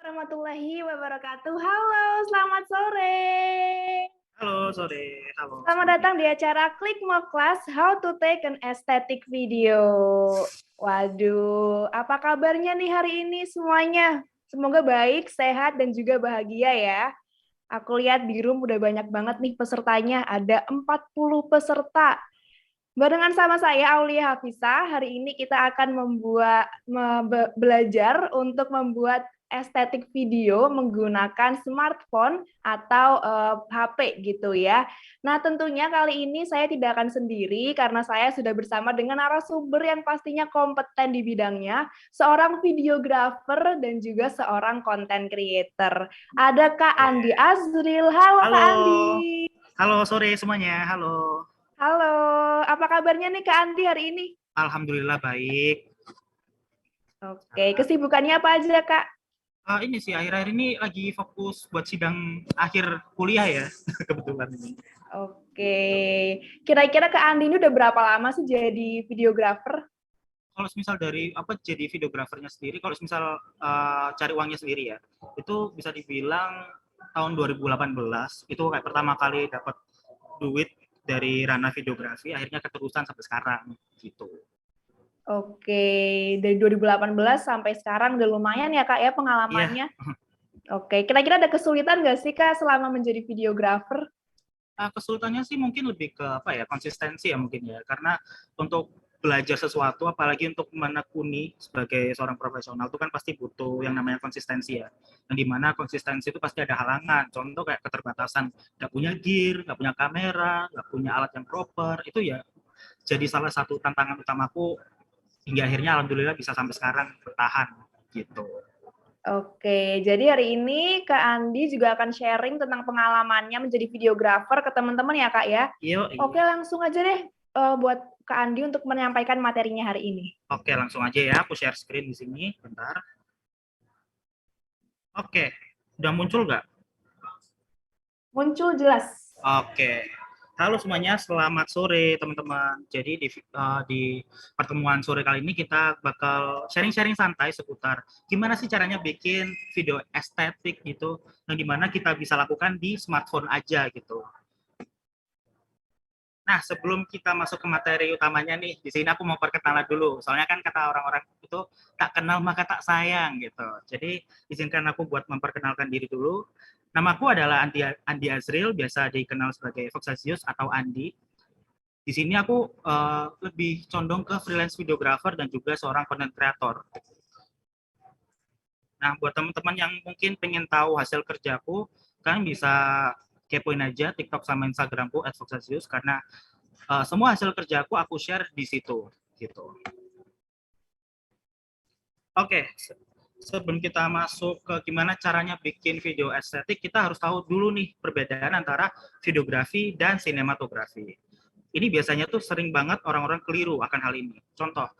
Warahmatullahi wabarakatuh. Halo, selamat sore. Halo, sore. Halo Selamat semuanya. datang di acara Klik Mo Class How to Take an Aesthetic Video. Waduh, apa kabarnya nih hari ini semuanya? Semoga baik, sehat, dan juga bahagia ya. Aku lihat di room udah banyak banget nih pesertanya. Ada 40 peserta. Barengan sama saya Aulia Hafisa, hari ini kita akan belajar untuk membuat estetik video menggunakan smartphone atau HP gitu ya. Nah, tentunya kali ini saya tidak akan sendiri karena saya sudah bersama dengan narasumber yang pastinya kompeten di bidangnya, seorang videografer dan juga seorang content creator. Ada Kak Andi Azril. Halo Kak Halo. Andi. Halo, sore semuanya. Halo. Halo, apa kabarnya nih Kak Andi hari ini? Alhamdulillah baik. Oke, kesibukannya apa aja Kak? Ini sih akhir-akhir ini lagi fokus buat sidang akhir kuliah ya, kebetulan ini. Oke, kira-kira Kak Andi ini udah berapa lama sih jadi videografer? Kalau misal dari apa jadi videografernya sendiri, kalau misal cari uangnya sendiri ya, itu bisa dibilang tahun 2018 itu kayak pertama kali dapat duit dari ranah videografi, akhirnya keterusan sampai sekarang gitu. Oke, dari 2018 sampai sekarang udah lumayan ya Kak ya Iya. pengalamannya. Oke, kira-kira ada kesulitan nggak sih Kak selama menjadi videografer? Kesulitannya sih mungkin lebih ke apa ya, konsistensi ya mungkin ya, karena untuk belajar sesuatu apalagi untuk menekuni sebagai seorang profesional itu kan pasti butuh yang namanya konsistensi ya, yang dimana konsistensi itu pasti ada halangan, contoh kayak keterbatasan nggak punya gear, nggak punya kamera, nggak punya alat yang proper, itu ya jadi salah satu tantangan utamaku hingga akhirnya alhamdulillah bisa sampai sekarang bertahan gitu. Oke, jadi hari ini Kak Andi juga akan sharing tentang pengalamannya menjadi videografer ke teman-teman ya Kak ya. Yo, Oke, langsung aja deh buat Kak Andi untuk menyampaikan materinya hari ini. oke langsung aja ya, aku share screen di sini, bentar. Oke, udah muncul nggak? Muncul jelas. Oke. Halo semuanya, selamat sore teman-teman. Jadi di pertemuan sore kali ini kita bakal sharing-sharing santai seputar gimana sih caranya bikin video estetik gitu, yang dimana kita bisa lakukan di smartphone aja gitu. Nah, sebelum kita masuk ke materi utamanya nih, di sini aku mau perkenalan dulu. Soalnya kan kata orang-orang itu tak kenal maka tak sayang gitu. Jadi izinkan aku buat memperkenalkan diri dulu. Namaku adalah Andi Azril, biasa dikenal sebagai Foxasius atau Andi. Di sini aku lebih condong ke freelance videographer dan juga seorang content creator. Nah, buat teman-teman yang mungkin pengen tahu hasil kerjaku, kalian bisa kepoin aja TikTok sama Instagramku @foxasius karena semua hasil kerjaku aku share di situ gitu. Oke, sebelum kita masuk ke gimana caranya bikin video estetik, kita harus tahu dulu nih perbedaan antara videografi dan sinematografi. Ini biasanya tuh sering banget orang-orang keliru akan hal ini. Contoh,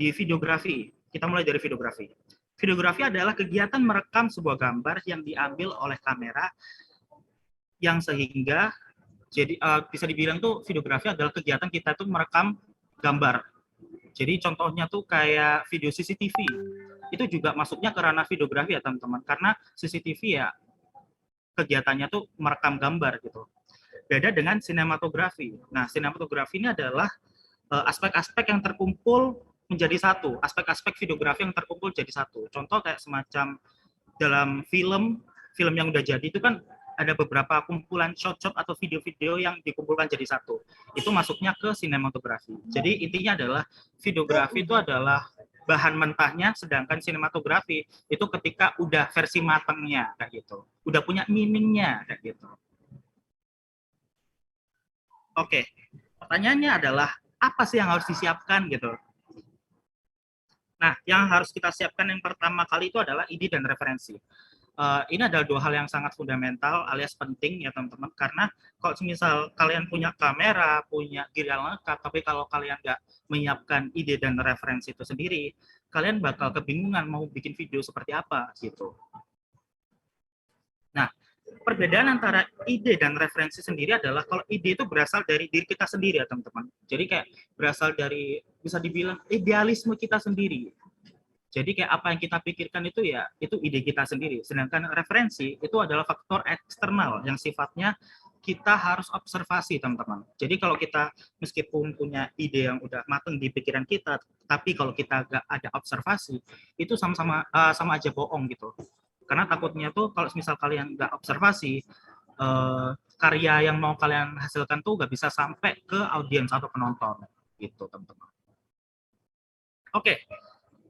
di videografi, kita mulai dari videografi. Videografi adalah kegiatan merekam sebuah gambar yang diambil oleh kamera yang sehingga jadi bisa dibilang tuh videografi adalah kegiatan kita tuh merekam gambar. Jadi contohnya tuh kayak video CCTV. Itu juga masuknya ke ranah videografi ya teman-teman. Karena CCTV ya kegiatannya tuh merekam gambar gitu. Beda dengan sinematografi. Nah, sinematografi ini adalah aspek-aspek yang terkumpul menjadi satu. Aspek-aspek videografi yang terkumpul jadi satu. Contoh kayak semacam dalam film, film yang udah jadi itu kan ada beberapa kumpulan shot-shot atau video-video yang dikumpulkan jadi satu. Itu masuknya ke sinematografi. Jadi intinya adalah videografi itu adalah bahan mentahnya, sedangkan sinematografi itu ketika udah versi matangnya kayak gitu. Udah punya meaningnya kayak gitu. Oke, pertanyaannya adalah apa sih yang harus disiapkan gitu. Nah, yang harus kita siapkan yang pertama kali itu adalah ide dan referensi. Ini adalah dua hal yang sangat fundamental alias penting ya teman-teman, karena kalau misal kalian punya kamera, punya gear yang lengkap, tapi kalau kalian nggak menyiapkan ide dan referensi itu sendiri, kalian bakal kebingungan mau bikin video seperti apa gitu. Nah, perbedaan antara ide dan referensi sendiri adalah kalau ide itu berasal dari diri kita sendiri ya teman-teman. Jadi kayak berasal dari bisa dibilang idealisme kita sendiri. Jadi kayak apa yang kita pikirkan itu ya, itu ide kita sendiri. Sedangkan referensi itu adalah faktor eksternal yang sifatnya kita harus observasi, teman-teman. Jadi kalau kita meskipun punya ide yang udah mateng di pikiran kita, tapi kalau kita nggak ada observasi, itu sama aja bohong gitu. Karena takutnya tuh kalau misal kalian nggak observasi, karya yang mau kalian hasilkan tuh nggak bisa sampai ke audiens atau penonton gitu, teman-teman. Oke,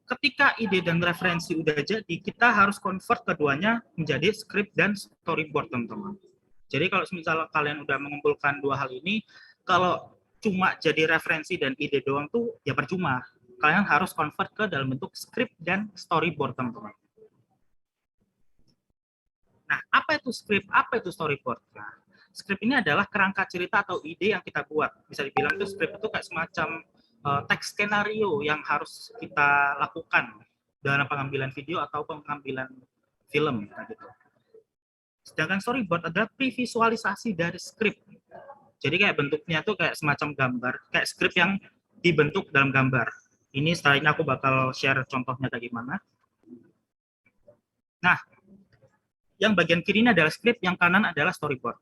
ketika ide dan referensi udah jadi, kita harus convert keduanya menjadi script dan storyboard, teman-teman. Jadi kalau misalnya kalian udah mengumpulkan dua hal ini, kalau cuma jadi referensi dan ide doang tuh ya percuma. Kalian harus convert ke dalam bentuk script dan storyboard, teman-teman. Nah, apa itu script? Apa itu storyboard? Nah, script ini adalah kerangka cerita atau ide yang kita buat. Bisa dibilang itu script itu kayak semacam teks skenario yang harus kita lakukan dalam pengambilan video atau pengambilan film gitu. Sedangkan storyboard adalah previsualisasi dari script. Jadi kayak bentuknya tuh kayak semacam gambar, kayak script yang dibentuk dalam gambar. Ini setelah ini aku bakal share contohnya kayak gimana. Nah, yang bagian kiri ini adalah script, yang kanan adalah storyboard.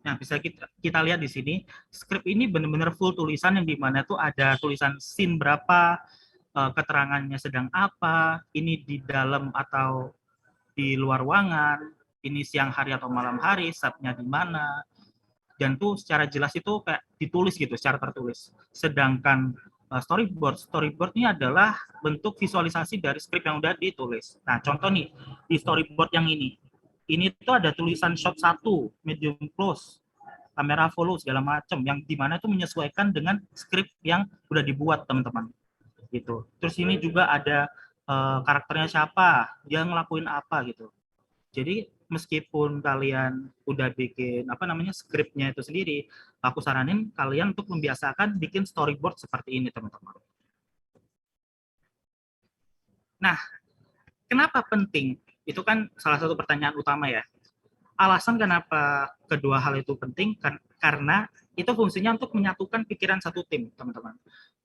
Nah, bisa kita lihat di sini, script ini benar-benar full tulisan yang dimana tuh ada tulisan scene berapa, keterangannya sedang apa, ini di dalam atau di luar ruangan, ini siang hari atau malam hari, setnya di mana, dan tuh secara jelas itu kayak ditulis gitu, secara tertulis. Sedangkan storyboard ini adalah bentuk visualisasi dari script yang udah ditulis. Nah, contoh nih, di storyboard yang ini tuh ada tulisan shot 1, medium close, kamera follow segala macam yang dimana itu menyesuaikan dengan script yang udah dibuat, teman-teman. Gitu. Terus ini juga ada karakternya siapa, dia ngelakuin apa gitu. Jadi meskipun kalian udah bikin skripnya itu sendiri, aku saranin kalian untuk membiasakan bikin storyboard seperti ini, teman-teman. Nah, kenapa penting? Itu kan salah satu pertanyaan utama ya. Alasan kenapa kedua hal itu penting karena itu fungsinya untuk menyatukan pikiran satu tim, teman-teman.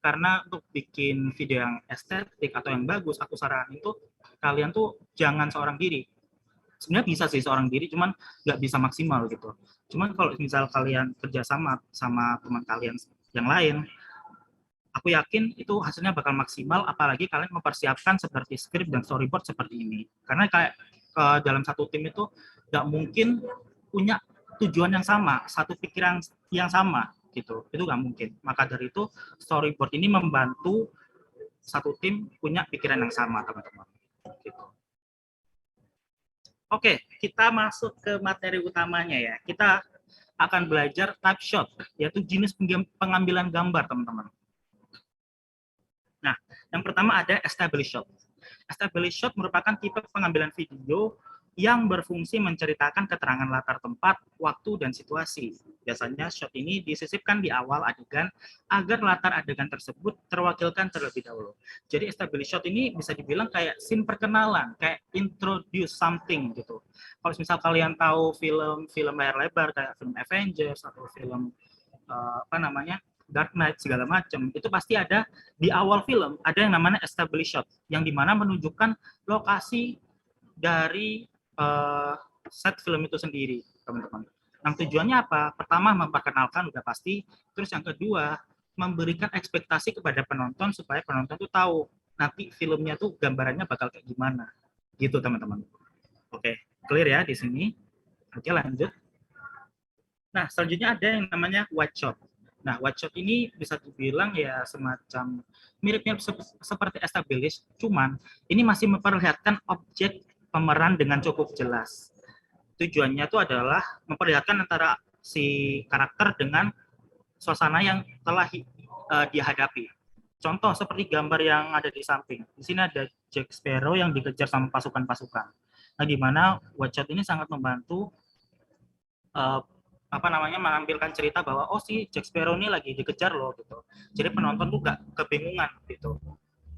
Karena untuk bikin video yang estetik atau yang bagus, aku saranin tuh kalian tuh jangan seorang diri. Sebenarnya bisa sih seorang diri, cuman nggak bisa maksimal gitu. Cuman kalau misal kalian kerjasama sama teman kalian yang lain, aku yakin itu hasilnya bakal maksimal, apalagi kalian mempersiapkan seperti script dan storyboard seperti ini. Karena kayak dalam satu tim itu nggak mungkin punya tujuan yang sama, satu pikiran yang sama gitu. Itu nggak mungkin. Maka dari itu storyboard ini membantu satu tim punya pikiran yang sama, teman-teman. Gitu. Oke, kita masuk ke materi utamanya ya. Kita akan belajar type shot, yaitu jenis pengambilan gambar, teman-teman. Nah, yang pertama ada established shot. Established shot merupakan tipe pengambilan video yang berfungsi menceritakan keterangan latar tempat, waktu, dan situasi. Biasanya shot ini disisipkan di awal adegan agar latar adegan tersebut terwakilkan terlebih dahulu. Jadi established shot ini bisa dibilang kayak scene perkenalan, kayak introduce something gitu. Kalau misal kalian tahu film layar lebar kayak film Avengers atau film Dark Knight segala macam, itu pasti ada di awal film ada yang namanya established shot, yang dimana menunjukkan lokasi dari set film itu sendiri, teman-teman. Yang tujuannya apa? Pertama, memperkenalkan, udah pasti. Terus yang kedua, memberikan ekspektasi kepada penonton supaya penonton tuh tahu nanti filmnya tuh gambarannya bakal kayak gimana. Gitu, teman-teman. Oke, clear ya di sini. Oke, lanjut. Nah, selanjutnya ada yang namanya white shot. Nah, white shot ini bisa dibilang ya semacam mirip-mirip seperti established, cuman ini masih memperlihatkan objek pemeran dengan cukup jelas. Tujuannya itu adalah memperlihatkan antara si karakter dengan suasana yang telah dia hadapi. Contoh seperti gambar yang ada di samping. Di sini ada Jack Sparrow yang dikejar sama pasukan-pasukan. Nah, di mana white shot ini sangat membantu menampilkan cerita bahwa oh si Jack Sparrow ini lagi dikejar loh gitu. Jadi penonton tuh gak kebingungan gitu.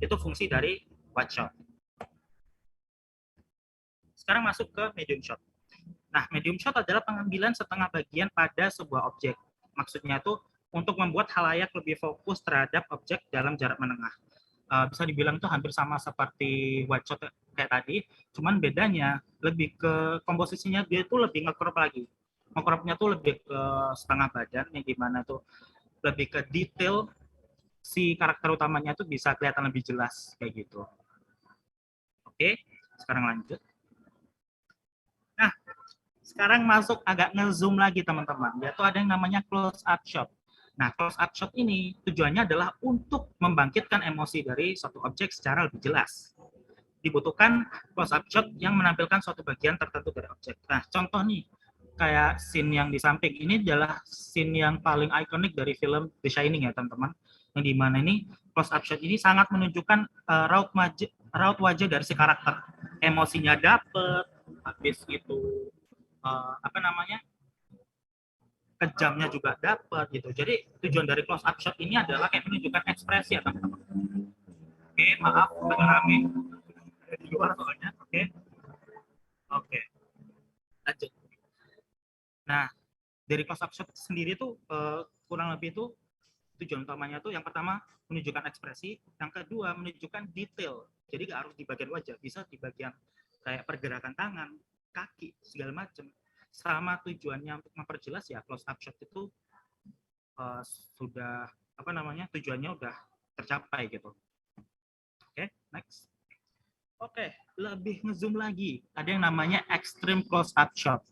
Itu fungsi dari white shot. Sekarang masuk ke medium shot. Nah, medium shot adalah pengambilan setengah bagian pada sebuah objek. Maksudnya tuh untuk membuat halayak lebih fokus terhadap objek dalam jarak menengah. bisa dibilang itu hampir sama seperti wide shot kayak tadi, cuman bedanya lebih ke komposisinya, dia itu lebih nge-crop lagi. Nge-cropnya tuh lebih ke setengah badan, yang gimana tuh lebih ke detail si karakter utamanya tuh bisa kelihatan lebih jelas kayak gitu. Oke, sekarang lanjut. Nah, sekarang masuk agak nge-zoom lagi teman-teman, yaitu ada yang namanya close up shot. Nah, close up shot ini tujuannya adalah untuk membangkitkan emosi dari suatu objek secara lebih jelas. Dibutuhkan close up shot yang menampilkan suatu bagian tertentu dari objek. Nah, contoh nih, kayak scene yang di samping ini adalah scene yang paling ikonik dari film The Shining ya teman-teman. Yang dimana ini close up shot ini sangat menunjukkan raut wajah dari si karakter. Emosinya dapet, habis itu apa namanya, kejamnya juga dapat gitu. Jadi tujuan dari close up shot ini adalah kayak menunjukkan ekspresi ya teman-teman. Oke, maaf agak rame di luar soalnya. Oke, lanjut. Nah, dari close up shot sendiri tuh kurang lebih itu tujuan utamanya tuh yang pertama menunjukkan ekspresi, yang kedua menunjukkan detail. Jadi nggak harus di bagian wajah, bisa di bagian kayak pergerakan tangan, kaki, segala macam. Sama tujuannya untuk memperjelas ya close up shot itu sudah apa namanya, tujuannya udah tercapai gitu. Oke, next. Oke, lebih ngezoom lagi. Ada yang namanya extreme close up shot.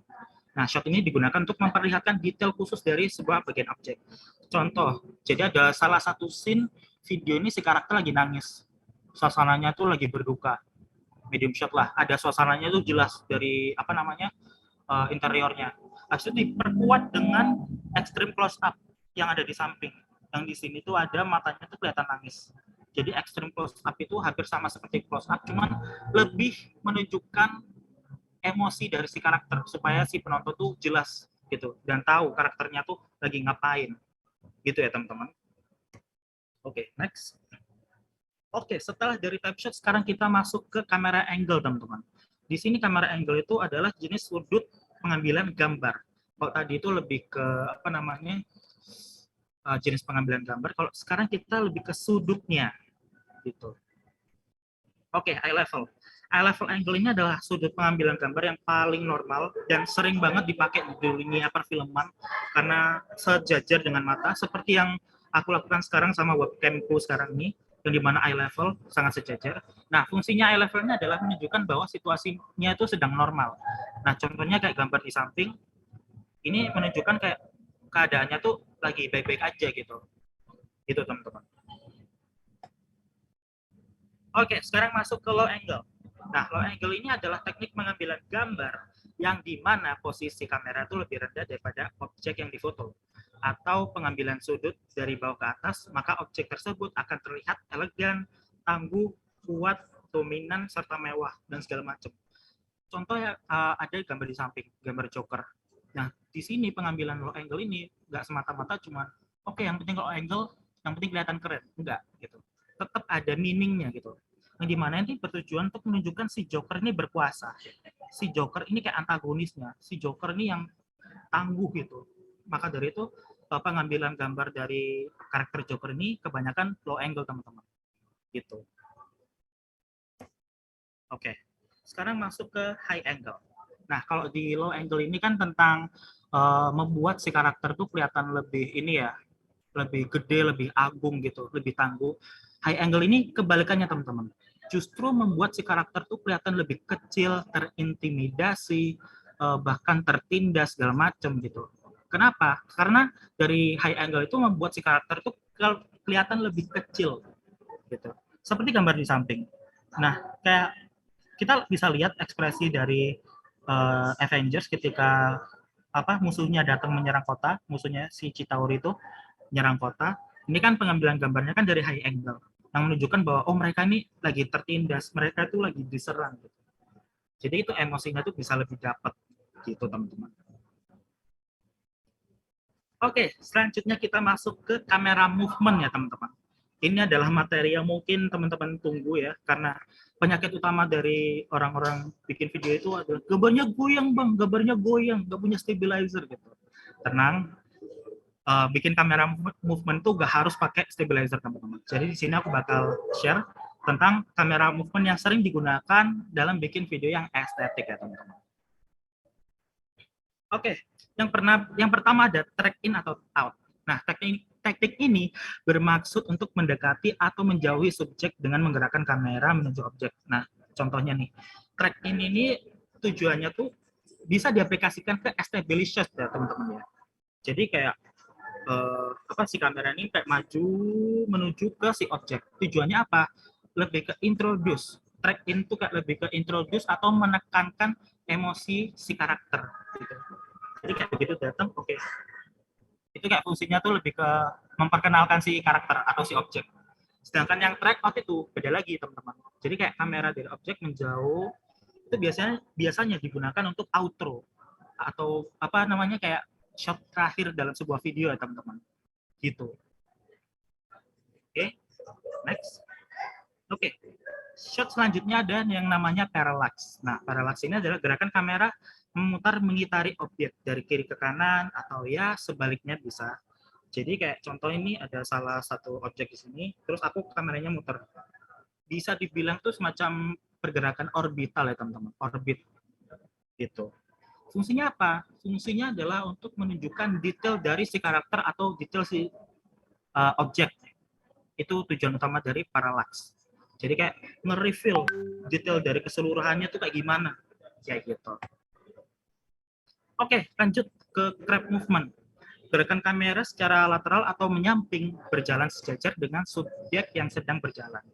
Nah, shot ini digunakan untuk memperlihatkan detail khusus dari sebuah bagian objek. Contoh, jadi ada salah satu scene video ini si karakter lagi nangis. Suasananya tuh lagi berduka. Medium shot lah. Ada suasananya tuh jelas dari apa namanya, interiornya. Habis itu diperkuat dengan extreme close up yang ada di samping. Yang di sini tuh ada matanya tuh kelihatan nangis. Jadi extreme close up itu hampir sama seperti close up, cuman lebih menunjukkan emosi dari si karakter supaya si penonton tuh jelas gitu dan tahu karakternya tuh lagi ngapain gitu ya teman-teman. Oke, next. Oke, setelah dari type shot sekarang kita masuk ke kamera angle teman-teman. Di sini kamera angle itu adalah jenis sudut pengambilan gambar. Kalau tadi itu lebih ke apa namanya, jenis pengambilan gambar, kalau sekarang kita lebih ke sudutnya gitu. Oke, eye level. Eye level angle ini adalah sudut pengambilan gambar yang paling normal dan sering banget dipakai di dunia perfilman karena sejajar dengan mata, seperti yang aku lakukan sekarang sama webcamku sekarang ini, yang dimana eye level sangat sejajar. Nah, fungsinya eye levelnya adalah menunjukkan bahwa situasinya itu sedang normal. Nah, contohnya kayak gambar di samping, ini menunjukkan kayak keadaannya tuh lagi baik-baik aja gitu. Gitu, teman-teman. Oke, sekarang masuk ke low angle. Nah, low angle ini adalah teknik pengambilan gambar yang di mana posisi kamera itu lebih rendah daripada objek yang difoto. Atau pengambilan sudut dari bawah ke atas, maka objek tersebut akan terlihat elegan, tangguh, kuat, dominan, serta mewah, dan segala macam. Contohnya ada gambar di samping, gambar Joker. Nah, di sini pengambilan low angle ini nggak semata-mata cuma, oke, yang penting low angle, yang penting kelihatan keren. Enggak, gitu. Tetap ada meaningnya gitu. Yang dimana ini bertujuan untuk menunjukkan si Joker ini berkuasa. Si Joker ini kayak antagonisnya. Si Joker ini yang tangguh gitu. Maka dari itu pengambilan gambar dari karakter Joker ini kebanyakan low angle teman-teman. Gitu. Oke. Sekarang masuk ke high angle. Nah, kalau di low angle ini kan tentang membuat si karakter tuh kelihatan lebih ini ya, lebih gede, lebih agung gitu, lebih tangguh. High angle ini kebalikannya teman-teman. Justru membuat si karakter tuh kelihatan lebih kecil, terintimidasi, bahkan tertindas segala macam gitu. Kenapa? Karena dari high angle itu membuat si karakter tuh kelihatan lebih kecil gitu. Seperti gambar di samping. Nah, kayak kita bisa lihat ekspresi dari Avengers ketika apa musuhnya datang menyerang kota, musuhnya si Chitauri itu menyerang kota. Ini kan pengambilan gambarnya kan dari high angle yang menunjukkan bahwa oh mereka ini lagi tertindas, mereka itu lagi diserang gitu. Jadi itu emosinya tuh bisa lebih dapat gitu teman-teman. Oke, selanjutnya kita masuk ke kamera movement ya teman-teman. Ini adalah materi yang mungkin teman-teman tunggu ya, karena penyakit utama dari orang-orang bikin video itu adalah gambarnya goyang bang, gambarnya goyang, nggak punya stabilizer gitu. Tenang, bikin kamera movement tuh gak harus pakai stabilizer, teman-teman. Jadi di sini aku bakal share tentang kamera movement yang sering digunakan dalam bikin video yang estetik ya, teman-teman. Oke, yang pertama ada track in atau out. Nah, teknik ini bermaksud untuk mendekati atau menjauhi subjek dengan menggerakkan kamera menuju objek. Nah, contohnya nih, track in ini tujuannya tuh bisa diaplikasikan ke establish shot ya, teman-teman ya. Jadi kayak si kamera ini kayak maju menuju ke si objek. Tujuannya apa? Lebih ke introduce. Track in tuh kayak lebih ke introduce atau menekankan emosi si karakter gitu. Jadi kayak begitu datang, oke. Itu kayak fungsinya tuh lebih ke memperkenalkan si karakter atau si objek. Sedangkan yang track out itu beda lagi, teman-teman. Jadi kayak kamera dari objek menjauh itu biasanya digunakan untuk outro atau apa namanya kayak shot terakhir dalam sebuah video ya, teman-teman. Gitu. Oke, next. Oke, shot selanjutnya ada yang namanya parallax. Nah, parallax ini adalah gerakan kamera memutar mengitari objek dari kiri ke kanan atau ya sebaliknya bisa. Jadi kayak contoh ini ada salah satu objek di sini, terus aku kameranya muter. Bisa dibilang tuh semacam pergerakan orbital ya, teman-teman. Orbit gitu. Fungsinya apa? Fungsinya adalah untuk menunjukkan detail dari si karakter atau detail si objek. Itu tujuan utama dari parallax. Jadi kayak nge-reveal detail dari keseluruhannya tuh kayak gimana. Kayak gitu. Oke, lanjut ke crab movement. Gerakan kamera secara lateral atau menyamping berjalan sejajar dengan subjek yang sedang berjalan.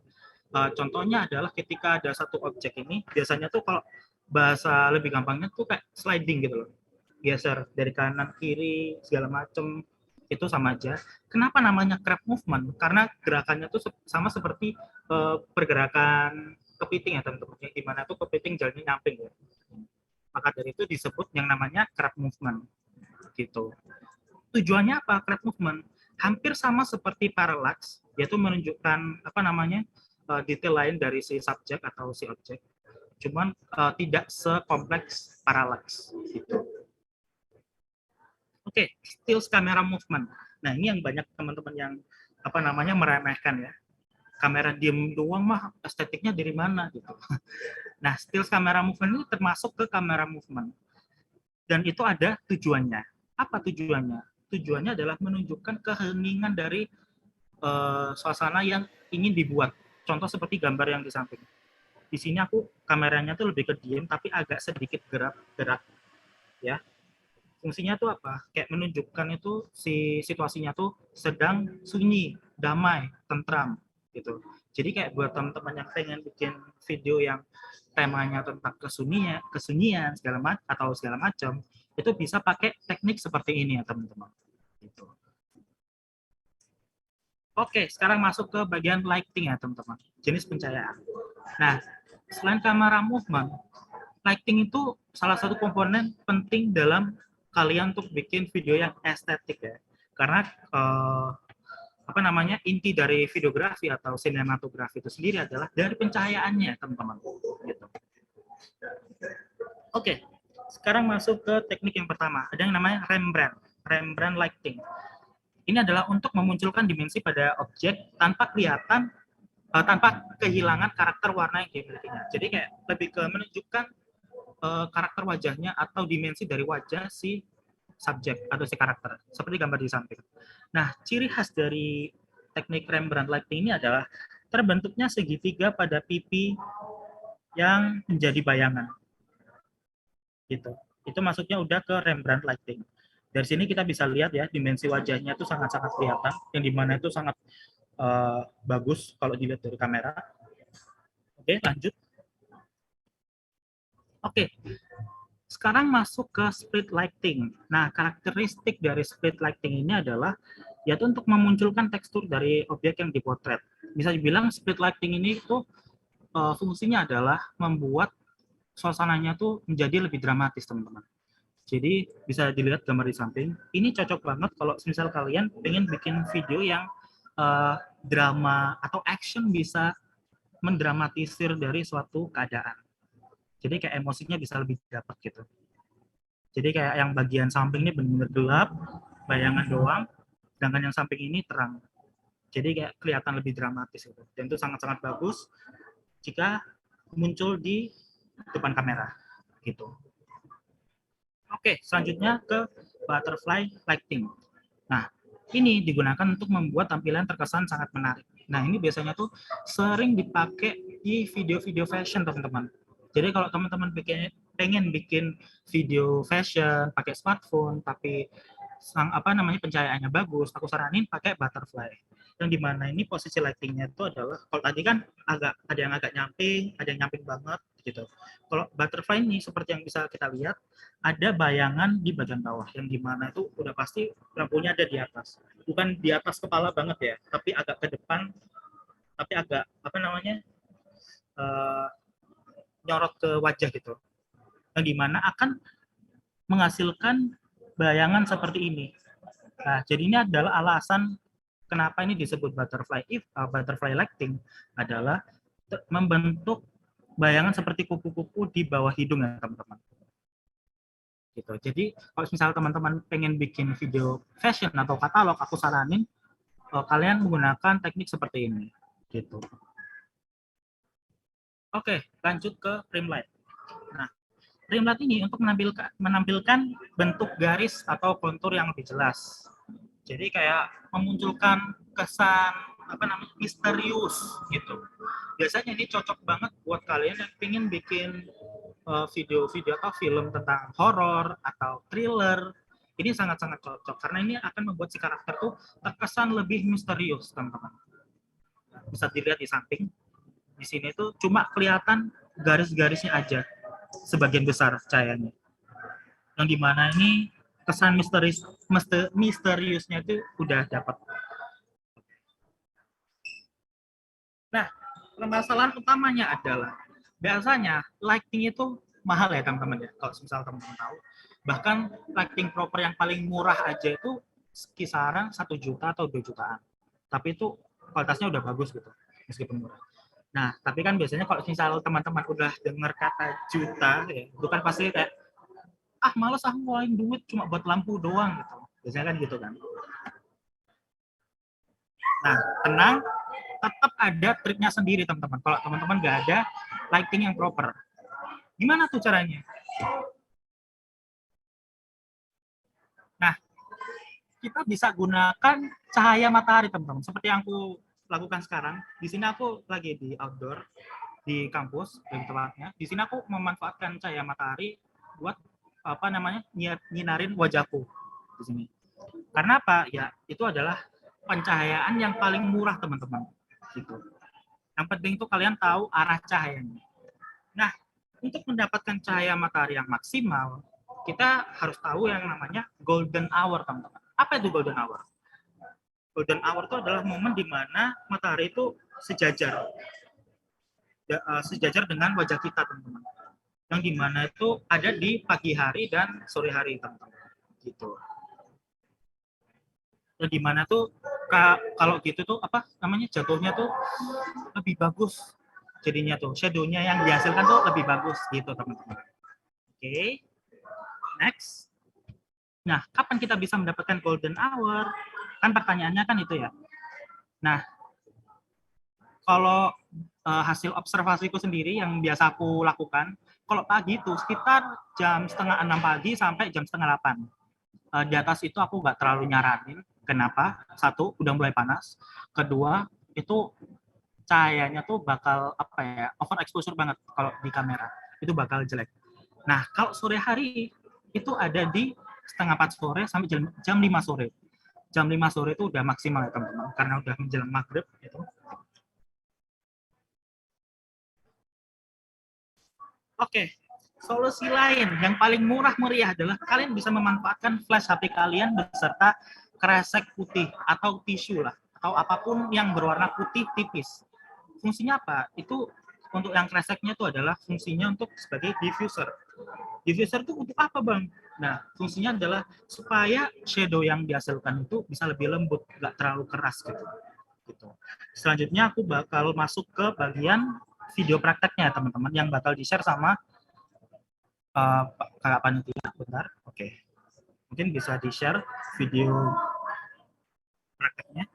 Contohnya adalah ketika ada satu objek ini, biasanya tuh kalau bahasa lebih gampangnya tuh kayak sliding gitu loh. Geser dari kanan kiri segala macem, itu sama aja. Kenapa namanya crab movement? Karena gerakannya tuh sama seperti pergerakan kepiting ya, teman-teman. Yang dimana tuh kepiting jalannya nyamping ya. Maka dari itu disebut yang namanya crab movement gitu. Tujuannya apa crab movement? Hampir sama seperti parallax, yaitu menunjukkan apa namanya detail lain dari si subjek atau si objek. Cuman tidak sekompleks parallax gitu. Oke, stills camera movement. Nah, ini yang banyak teman-teman yang apa namanya meremehkan ya. Kamera diem doang mah estetiknya dari mana gitu. Nah, stills camera movement ini termasuk ke kamera movement. Dan itu ada tujuannya. Apa tujuannya? Tujuannya adalah menunjukkan keheningan dari suasana yang ingin dibuat. Contoh seperti gambar yang di samping. Di sini aku kameranya tuh lebih ke diem tapi agak sedikit gerak ya. Fungsinya tuh apa? Kayak menunjukkan itu si situasinya tuh sedang sunyi, damai, tentram gitu. Jadi kayak buat teman-teman yang pengen bikin video yang temanya tentang kesunyian segala macam, itu bisa pakai teknik seperti ini ya, teman-teman. Gitu. Oke, sekarang masuk ke bagian lighting ya, teman-teman. Jenis pencahayaan. Nah, selain kamera movement, lighting itu salah satu komponen penting dalam kalian untuk bikin video yang estetik ya. Karena apa namanya inti dari videografi atau sinematografi itu sendiri adalah dari pencahayaannya, teman-teman. Gitu. Oke, sekarang masuk ke teknik yang pertama. Ada yang namanya Rembrandt lighting. Ini adalah untuk memunculkan dimensi pada objek tanpa kehilangan karakter warna yang dimilikinya. Jadi kayak lebih ke menunjukkan karakter wajahnya atau dimensi dari wajah si subjek atau si karakter, seperti gambar di samping. Nah, ciri khas dari teknik Rembrandt lighting ini adalah terbentuknya segitiga pada pipi yang menjadi bayangan. Gitu. Itu masuknya udah ke Rembrandt lighting. Dari sini kita bisa lihat ya, dimensi wajahnya itu sangat-sangat kelihatan, yang dimana itu sangat bagus kalau dilihat dari kamera. Oke, lanjut. Oke, sekarang masuk ke split lighting. Nah, karakteristik dari split lighting ini adalah yaitu untuk memunculkan tekstur dari objek yang dipotret. Bisa dibilang split lighting ini itu fungsinya adalah membuat suasananya tuh menjadi lebih dramatis, teman-teman. Jadi bisa dilihat gambar di samping. Ini cocok banget kalau misal kalian pengen bikin video yang drama atau action bisa mendramatisir dari suatu keadaan. Jadi kayak emosinya bisa lebih dapat gitu. Jadi kayak yang bagian samping ini benar-benar gelap, bayangan doang. sedangkan yang samping ini terang. Jadi kayak kelihatan lebih dramatis gitu. Dan itu sangat-sangat bagus jika muncul di depan kamera gitu. Oke, selanjutnya ke butterfly lighting. Nah, ini digunakan untuk membuat tampilan terkesan sangat menarik. Nah, ini biasanya tuh sering dipakai di video-video fashion, teman-teman. Jadi kalau teman-teman pengen bikin video fashion pakai smartphone, tapi pencahayaannya bagus, aku saranin pakai butterfly. Yang dimana ini posisi lightingnya itu adalah, kalau tadi kan ada yang agak nyamping, ada yang nyamping banget gitu. Kalau butterfly ini seperti yang bisa kita lihat, ada bayangan di bagian bawah, yang dimana itu udah pasti lampunya ada di atas. Bukan di atas kepala banget ya, tapi agak ke depan, tapi agak uh, nyorot ke wajah gitu. Yang dimana akan menghasilkan bayangan seperti ini. Nah, jadi ini adalah alasan kenapa ini disebut butterfly lighting, adalah membentuk bayangan seperti kupu-kupu di bawah hidung ya teman-teman. Gitu. Jadi kalau misalnya teman-teman pengen bikin video fashion atau katalog, aku saranin kalian menggunakan teknik seperti ini. Gitu. Oke, lanjut ke rim light. Nah, rim light ini untuk menampilkan bentuk garis atau kontur yang lebih jelas. Jadi kayak memunculkan kesan misterius gitu. Biasanya ini cocok banget buat kalian yang ingin bikin video-video atau film tentang horor atau thriller. Ini sangat-sangat cocok karena ini akan membuat si karakter tuh terkesan lebih misterius, teman-teman. Bisa dilihat di samping. Di sini tuh cuma kelihatan garis-garisnya aja, sebagian besar cahayanya. Yang dimana ini kesan misteriusnya itu udah dapat. Nah, permasalahan utamanya adalah biasanya lighting itu mahal ya teman-teman ya. Kalau misal teman-teman tahu, bahkan lighting proper yang paling murah aja itu kisaran 1 juta atau 2 jutaan. Tapi itu kualitasnya udah bagus gitu, meskipun murah. Nah, tapi kan biasanya kalau misal teman-teman udah dengar kata juta, ya, itu kan pasti kayak, males ngeluarin duit cuma buat lampu doang gitu. Biasanya kan gitu kan. Nah, tenang, tetap ada triknya sendiri teman-teman. Kalau teman-teman nggak ada lighting yang proper, gimana tuh caranya? Nah, kita bisa gunakan cahaya matahari teman-teman. Seperti yang aku lakukan sekarang. Di sini aku lagi di outdoor, di kampus, lebih tepatnya. Di sini aku memanfaatkan cahaya matahari buat nyinarin wajahku di sini. Karena apa? Ya, itu adalah pencahayaan yang paling murah teman-teman. Gitu. Yang penting itu kalian tahu arah cahayanya. Nah, untuk mendapatkan cahaya matahari yang maksimal, kita harus tahu yang namanya golden hour, teman-teman. Apa itu golden hour? Golden hour itu adalah momen di mana matahari itu sejajar dengan wajah kita, teman-teman. Yang dimana itu ada di pagi hari dan sore hari, teman-teman. Gitu. Yang dimana tuh kalau gitu tuh jatuhnya tuh lebih bagus jadinya tuh, shadow-nya yang dihasilkan tuh lebih bagus gitu teman-teman. Oke. Next. Nah, kapan kita bisa mendapatkan golden hour? Kan pertanyaannya kan itu ya. Nah, kalau hasil observasiku sendiri yang biasa aku lakukan, kalau pagi itu sekitar jam 5:30 pagi sampai jam 7:30. Di atas itu aku nggak terlalu nyaranin. Kenapa? Satu, udah mulai panas. Kedua, itu cahayanya tuh bakal overexposure banget kalau di kamera. Itu bakal jelek. Nah, kalau sore hari itu ada di 3:30 sore sampai jam 5 sore. Jam 5 sore itu udah maksimal ya teman-teman, karena udah menjelang maghrib gitu. Oke, solusi lain yang paling murah meriah adalah kalian bisa memanfaatkan flash HP kalian beserta kresek putih atau tisu lah, atau apapun yang berwarna putih tipis. Fungsinya apa? Itu untuk yang kreseknya itu adalah fungsinya untuk sebagai diffuser. Diffuser itu untuk apa, Bang? Nah, fungsinya adalah supaya shadow yang dihasilkan itu bisa lebih lembut, nggak terlalu keras gitu. Selanjutnya aku bakal masuk ke bagian video prakteknya, teman-teman, yang bakal di-share sama kakak panitia. Bentar, oke. Mungkin bisa di-share video prakteknya.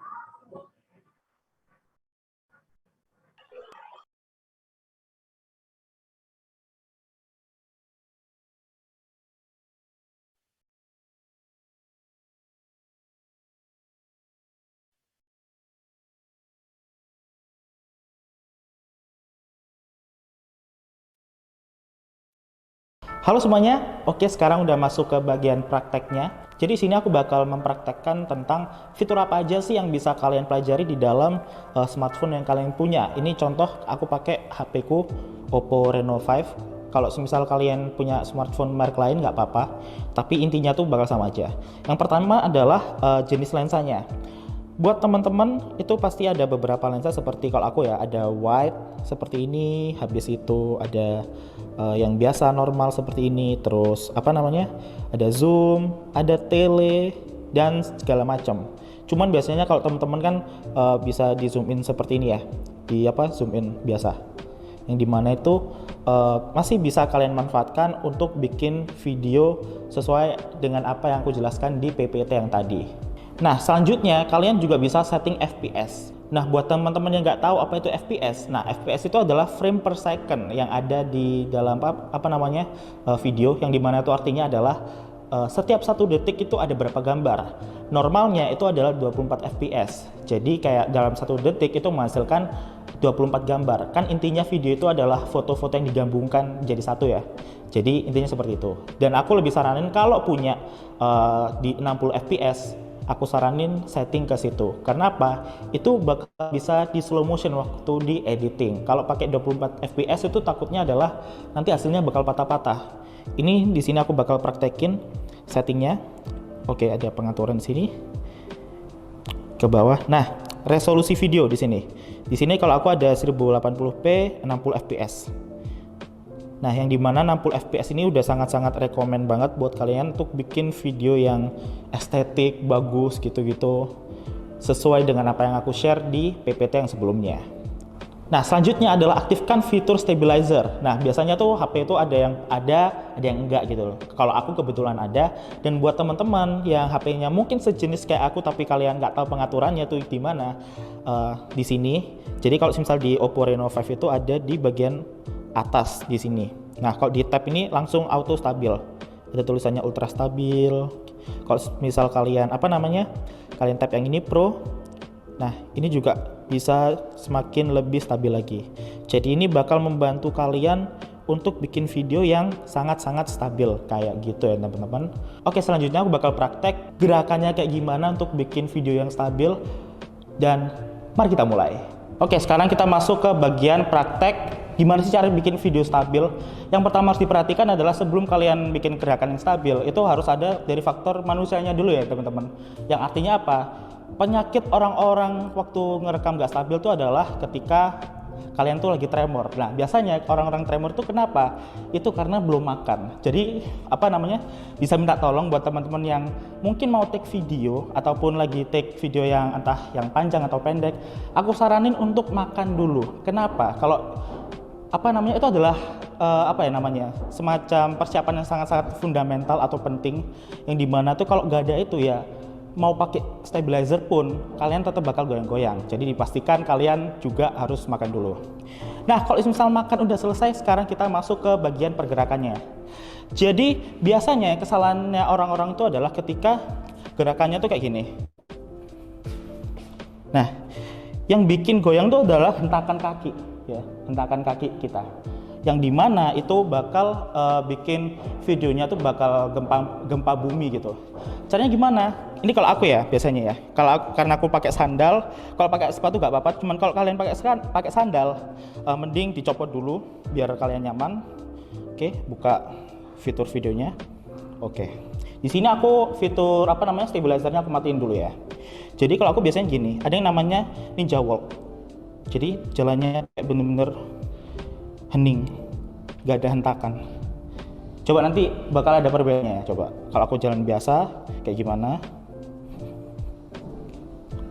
Halo semuanya, oke sekarang udah masuk ke bagian prakteknya. Jadi sini aku bakal mempraktekkan tentang fitur apa aja sih yang bisa kalian pelajari di dalam smartphone yang kalian punya. Ini contoh aku pakai HP ku Oppo Reno 5. Kalau semisal kalian punya smartphone merek lain nggak apa-apa, tapi intinya tuh bakal sama aja. Yang pertama adalah jenis lensanya. Buat teman-teman itu pasti ada beberapa lensa seperti kalau aku ya ada wide seperti ini, habis itu ada yang biasa normal seperti ini, terus apa namanya ada zoom, ada tele dan segala macam. Cuman biasanya kalau teman-teman kan bisa di zoom in seperti ini ya, di apa zoom in biasa, yang dimana itu masih bisa kalian manfaatkan untuk bikin video sesuai dengan apa yang aku jelaskan di PPT yang tadi. Nah, selanjutnya kalian juga bisa setting FPS. Nah, buat teman-teman yang nggak tahu apa itu FPS, nah FPS itu adalah frame per second yang ada di dalam apa namanya video, yang dimana itu artinya adalah setiap 1 detik itu ada berapa gambar. Normalnya itu adalah 24 FPS. Jadi kayak dalam 1 detik itu menghasilkan 24 gambar. Kan intinya video itu adalah foto-foto yang digabungkan jadi satu ya. Jadi intinya seperti itu. Dan aku lebih saranin kalau punya di 60 FPS, aku saranin setting ke situ. Karena apa? Itu bakal bisa di slow motion waktu di editing. Kalau pakai 24 fps itu takutnya adalah nanti hasilnya bakal patah-patah. Ini di sini aku bakal praktekin settingnya. Oke, ada pengaturan di sini. Ke bawah. Nah, resolusi video di sini. Di sini kalau aku ada 1080p 60 fps. Nah, yang dimana 60 fps ini udah sangat-sangat rekomen banget buat kalian untuk bikin video yang estetik, bagus gitu-gitu, sesuai dengan apa yang aku share di PPT yang sebelumnya. Nah, selanjutnya adalah aktifkan fitur stabilizer. Nah, biasanya tuh HP itu ada yang enggak gitu loh. Kalau aku kebetulan ada, dan buat teman-teman yang HP-nya mungkin sejenis kayak aku tapi kalian nggak tahu pengaturannya tuh di mana, di sini. Jadi kalau misal di Oppo Reno 5 itu ada di bagian atas di sini. Nah, kalau di tab ini langsung auto stabil. Ada tulisannya ultra stabil. Kalau misal kalian apa namanya? Kalian tab yang ini Pro. Nah, ini juga bisa semakin lebih stabil lagi. Jadi ini bakal membantu kalian untuk bikin video yang sangat-sangat stabil kayak gitu ya, teman-teman. Oke, selanjutnya aku bakal praktek gerakannya kayak gimana untuk bikin video yang stabil, dan mari kita mulai. Oke, sekarang kita masuk ke bagian praktek gimana sih cara bikin video stabil. Yang pertama harus diperhatikan adalah sebelum kalian bikin gerakan yang stabil, itu harus ada dari faktor manusianya dulu ya teman-teman. Yang artinya apa? Penyakit orang-orang waktu ngerekam gak stabil itu adalah ketika kalian tuh lagi tremor. Nah, biasanya orang-orang tremor itu kenapa? Itu karena belum makan. Jadi apa namanya, bisa minta tolong buat teman-teman yang mungkin mau take video ataupun lagi take video yang entah yang panjang atau pendek, aku saranin untuk makan dulu. Kenapa? Kalau apa namanya, itu adalah apa ya namanya, semacam persiapan yang sangat-sangat fundamental atau penting, yang dimana tuh kalau nggak ada itu ya mau pakai stabilizer pun kalian tetap bakal goyang-goyang. Jadi dipastikan kalian juga harus makan dulu. Nah, kalau misal makan udah selesai, sekarang kita masuk ke bagian pergerakannya. Jadi biasanya kesalahannya orang-orang itu adalah ketika gerakannya tuh kayak gini. Nah, yang bikin goyang tuh adalah hentakan kaki ya, hentakan kaki kita, yang dimana itu bakal bikin videonya tuh bakal gempa bumi gitu. Caranya gimana? Ini kalau aku ya biasanya ya, karena aku pakai sandal. Kalau pakai sepatu gak apa-apa, cuman kalau kalian pakai sandal, mending dicopot dulu biar kalian nyaman. Oke, buka fitur videonya. Oke, di sini aku fitur apa namanya, stabilizernya aku matiin dulu ya. Jadi kalau aku biasanya gini, ada yang namanya ninja walk. Jadi jalannya kayak bener-bener hening, gak ada hentakan. Coba nanti bakal ada perbedaannya ya. Coba kalau aku jalan biasa kayak gimana.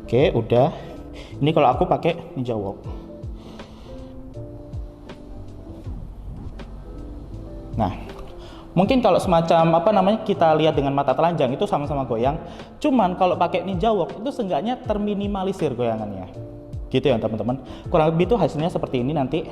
Oke, udah. Ini kalau aku pakai ninja walk. Nah, Mungkin kalau semacam apa namanya kita lihat dengan mata telanjang itu sama-sama goyang. Cuman kalau pakai Ninja Walk itu seenggaknya terminimalisir goyangannya. Gitu ya teman-teman. Kurang lebih itu hasilnya seperti ini nanti.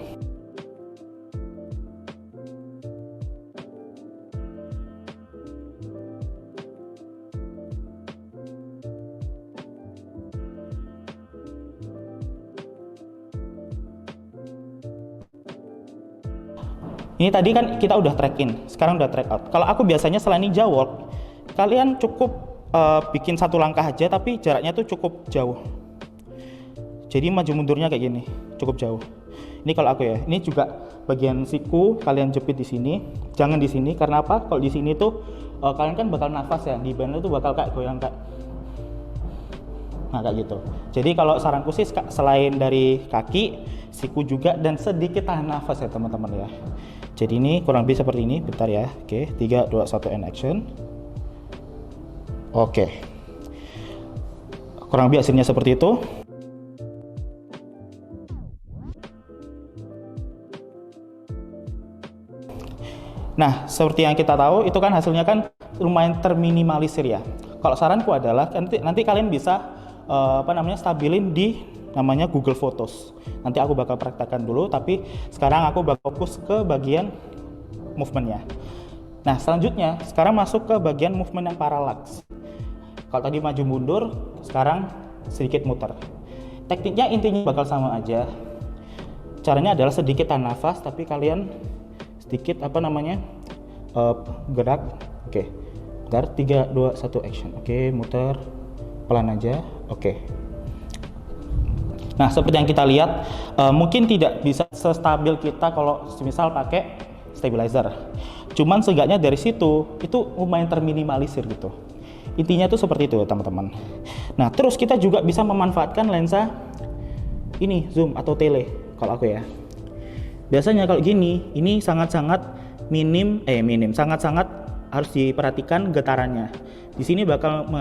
Ini tadi kan kita udah track in, sekarang udah track out. Kalau aku biasanya selain Ninja Walk, kalian cukup bikin satu langkah aja tapi jaraknya tuh cukup jauh. Jadi maju mundurnya kayak gini, cukup jauh. Ini kalau aku ya, ini juga bagian siku kalian jepit di sini, jangan di sini karena apa? Kalau di sini tuh kalian kan bakal nafas ya, di band itu bakal kayak goyang kayak. Nah kayak gitu. Jadi kalau saranku sih selain dari kaki, siku juga dan sedikit tahan nafas ya teman-teman ya. Jadi ini kurang lebih seperti ini, bentar ya. Oke, 3, 2, 1 and action. Oke. Kurang lebih hasilnya seperti itu. Nah, seperti yang kita tahu itu kan hasilnya kan lumayan terminimalisir ya. Kalau saranku adalah nanti kalian bisa stabilin di namanya Google Photos. Nanti aku bakal praktekkan dulu, tapi sekarang aku bakal fokus ke bagian movementnya. Nah, selanjutnya sekarang masuk ke bagian movement yang parallax. Kalau tadi maju mundur, sekarang sedikit muter. Tekniknya intinya bakal sama aja. Caranya adalah sedikit tahan nafas, tapi kalian sedikit gerak. Oke. Bentar, 3, 2, 1 action. Oke, muter pelan aja. Oke. Nah, seperti yang kita lihat, mungkin tidak bisa sestabil kita kalau misal pakai stabilizer. Cuman seenggaknya dari situ, itu lumayan terminimalisir gitu. Intinya tuh seperti itu teman-teman. Nah, terus kita juga bisa memanfaatkan lensa ini, zoom atau tele, kalau aku ya. Biasanya kalau gini, ini sangat-sangat sangat-sangat harus diperhatikan getarannya. Di sini bakal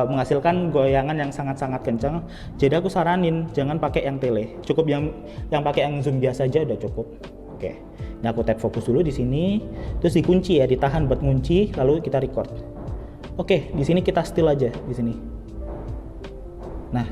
menghasilkan goyangan yang sangat-sangat kencang. Jadi aku saranin jangan pakai yang tele, cukup yang pakai yang zoom biasa aja udah cukup. Oke. Nah, aku tap fokus dulu di sini, terus dikunci ya, ditahan buat ngunci, lalu kita record. Oke, di sini kita still aja di sini. Nah,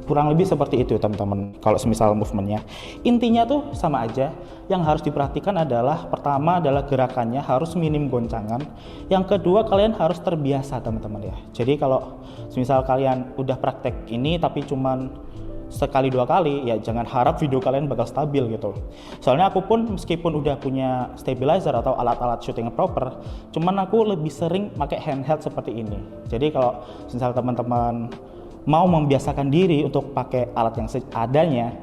kurang lebih seperti itu teman-teman. Kalau semisal movementnya, intinya tuh sama aja. Yang harus diperhatikan adalah pertama adalah gerakannya harus minim goncangan. Yang kedua kalian harus terbiasa teman-teman ya. Jadi kalau semisal kalian udah praktek ini tapi cuman sekali dua kali, ya jangan harap video kalian bakal stabil gitu. Soalnya aku pun meskipun udah punya stabilizer atau alat-alat shooting yang proper, cuman aku lebih sering pakai handheld seperti ini. Jadi kalau misal teman-teman mau membiasakan diri untuk pakai alat yang seadanya,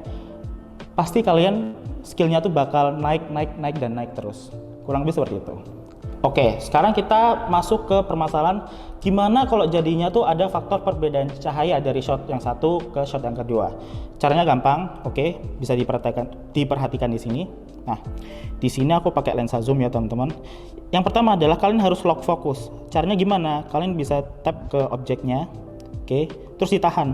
pasti kalian skillnya tuh bakal naik terus. Kurang lebih seperti itu. Oke, sekarang kita masuk ke permasalahan gimana kalau jadinya tuh ada faktor perbedaan cahaya dari shot yang satu ke shot yang kedua. Caranya gampang, oke, bisa diperhatikan di sini. Nah, di sini aku pakai lensa zoom ya teman-teman. Yang pertama adalah kalian harus lock fokus. Caranya gimana? Kalian bisa tap ke objeknya, oke, terus ditahan.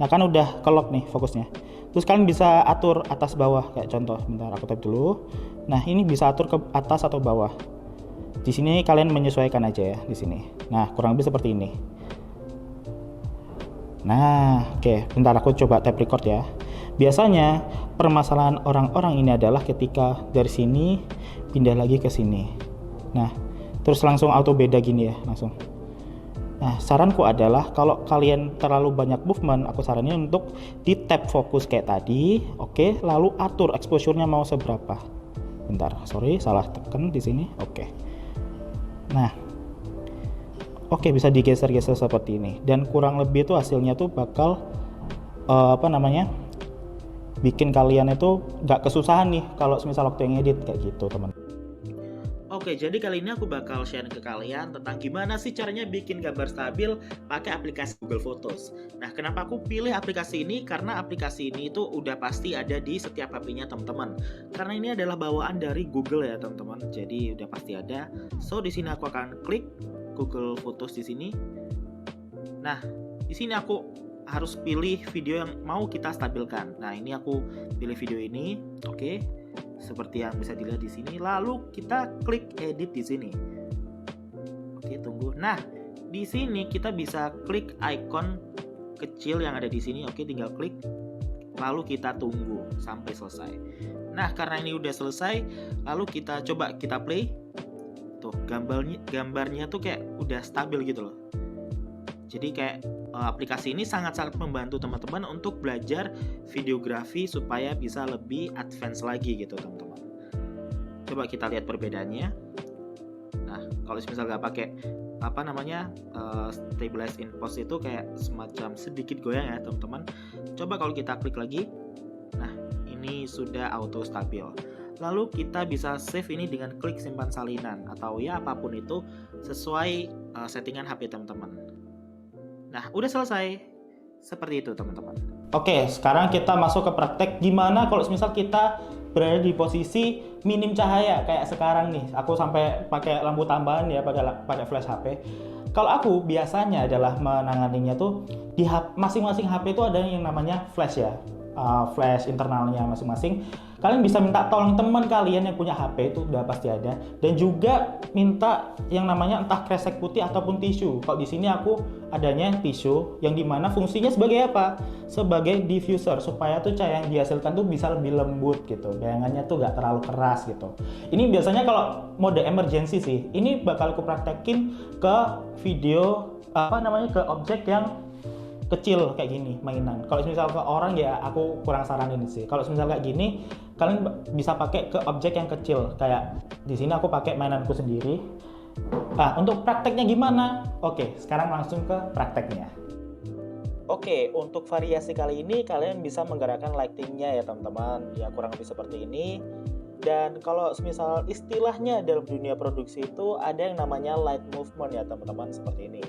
Nah, kan udah ke lock nih fokusnya. Terus kalian bisa atur atas bawah kayak contoh. Bentar, aku tap dulu. Nah, ini bisa atur ke atas atau bawah. Di sini kalian menyesuaikan aja ya di sini. Nah, kurang lebih seperti ini. Nah, oke, bentar aku coba tap record ya. Biasanya permasalahan orang-orang ini adalah ketika dari sini pindah lagi ke sini. Nah, terus langsung auto beda gini ya, langsung. Nah, saranku adalah kalau kalian terlalu banyak movement, aku saranin untuk di tap fokus kayak tadi, oke, lalu atur exposure-nya mau seberapa. Bentar, sorry, salah tekan di sini. Oke. Nah, oke, bisa digeser-geser seperti ini. Dan kurang lebih itu hasilnya tuh bakal bikin kalian itu nggak kesusahan nih kalau misal waktu yang edit kayak gitu, teman. Oke, jadi kali ini aku bakal share ke kalian tentang gimana sih caranya bikin gambar stabil pakai aplikasi Google Photos. Nah, kenapa aku pilih aplikasi ini? Karena aplikasi ini itu udah pasti ada di setiap HP-nya teman-teman. Karena ini adalah bawaan dari Google ya teman-teman. Jadi udah pasti ada. So, di sini aku akan klik Google Photos di sini. Nah, di sini aku harus pilih video yang mau kita stabilkan. Nah, ini aku pilih video ini. Oke. seperti yang bisa dilihat di sini. Lalu kita klik edit di sini. Oke, tunggu. Nah, di sini kita bisa klik icon kecil yang ada di sini. Oke, tinggal klik. Lalu kita tunggu sampai selesai. Nah, karena ini udah selesai, lalu kita coba kita play. Tuh, gambarnya tuh kayak udah stabil gitu loh. Jadi kayak aplikasi ini sangat-sangat membantu teman-teman untuk belajar videografi supaya bisa lebih advance lagi gitu, teman-teman. Coba kita lihat perbedaannya. Nah, kalau misal nggak pakai stabilize in post itu kayak semacam sedikit goyang ya, teman-teman. Coba kalau kita klik lagi. Nah, ini sudah auto stabil. Lalu kita bisa save ini dengan klik simpan salinan atau ya apapun itu sesuai settingan HP teman-teman. Nah, udah selesai. Seperti itu, teman-teman. Oke, sekarang kita masuk ke praktek gimana kalau misal kita berada di posisi minim cahaya kayak sekarang nih. Aku sampai pakai lampu tambahan ya, pakai flash HP. Kalau aku biasanya adalah menanganinya tuh di masing-masing HP itu ada yang namanya flash ya. Flash internalnya masing-masing. Kalian bisa minta tolong teman kalian yang punya HP, itu udah pasti ada, dan juga minta yang namanya entah kresek putih ataupun tisu. Kalau di sini aku adanya tisu yang dimana fungsinya sebagai apa? Sebagai diffuser supaya tuh cahaya yang dihasilkan tuh bisa lebih lembut gitu, bayangannya tuh gak terlalu keras gitu. Ini biasanya kalau mode emergency sih. Ini bakal aku praktekin ke video ke objek yang kecil kayak gini mainan. Kalau misal ke orang ya aku kurang saranin sih. Kalau misal kayak gini kalian bisa pakai ke objek yang kecil kayak di sini aku pakai mainanku sendiri. Nah, untuk prakteknya gimana? Oke, sekarang langsung ke prakteknya. Oke, untuk variasi kali ini kalian bisa menggerakkan lightingnya ya teman-teman. Ya kurang lebih seperti ini. Dan kalau misal istilahnya dalam dunia produksi itu ada yang namanya light movement ya teman-teman, seperti ini.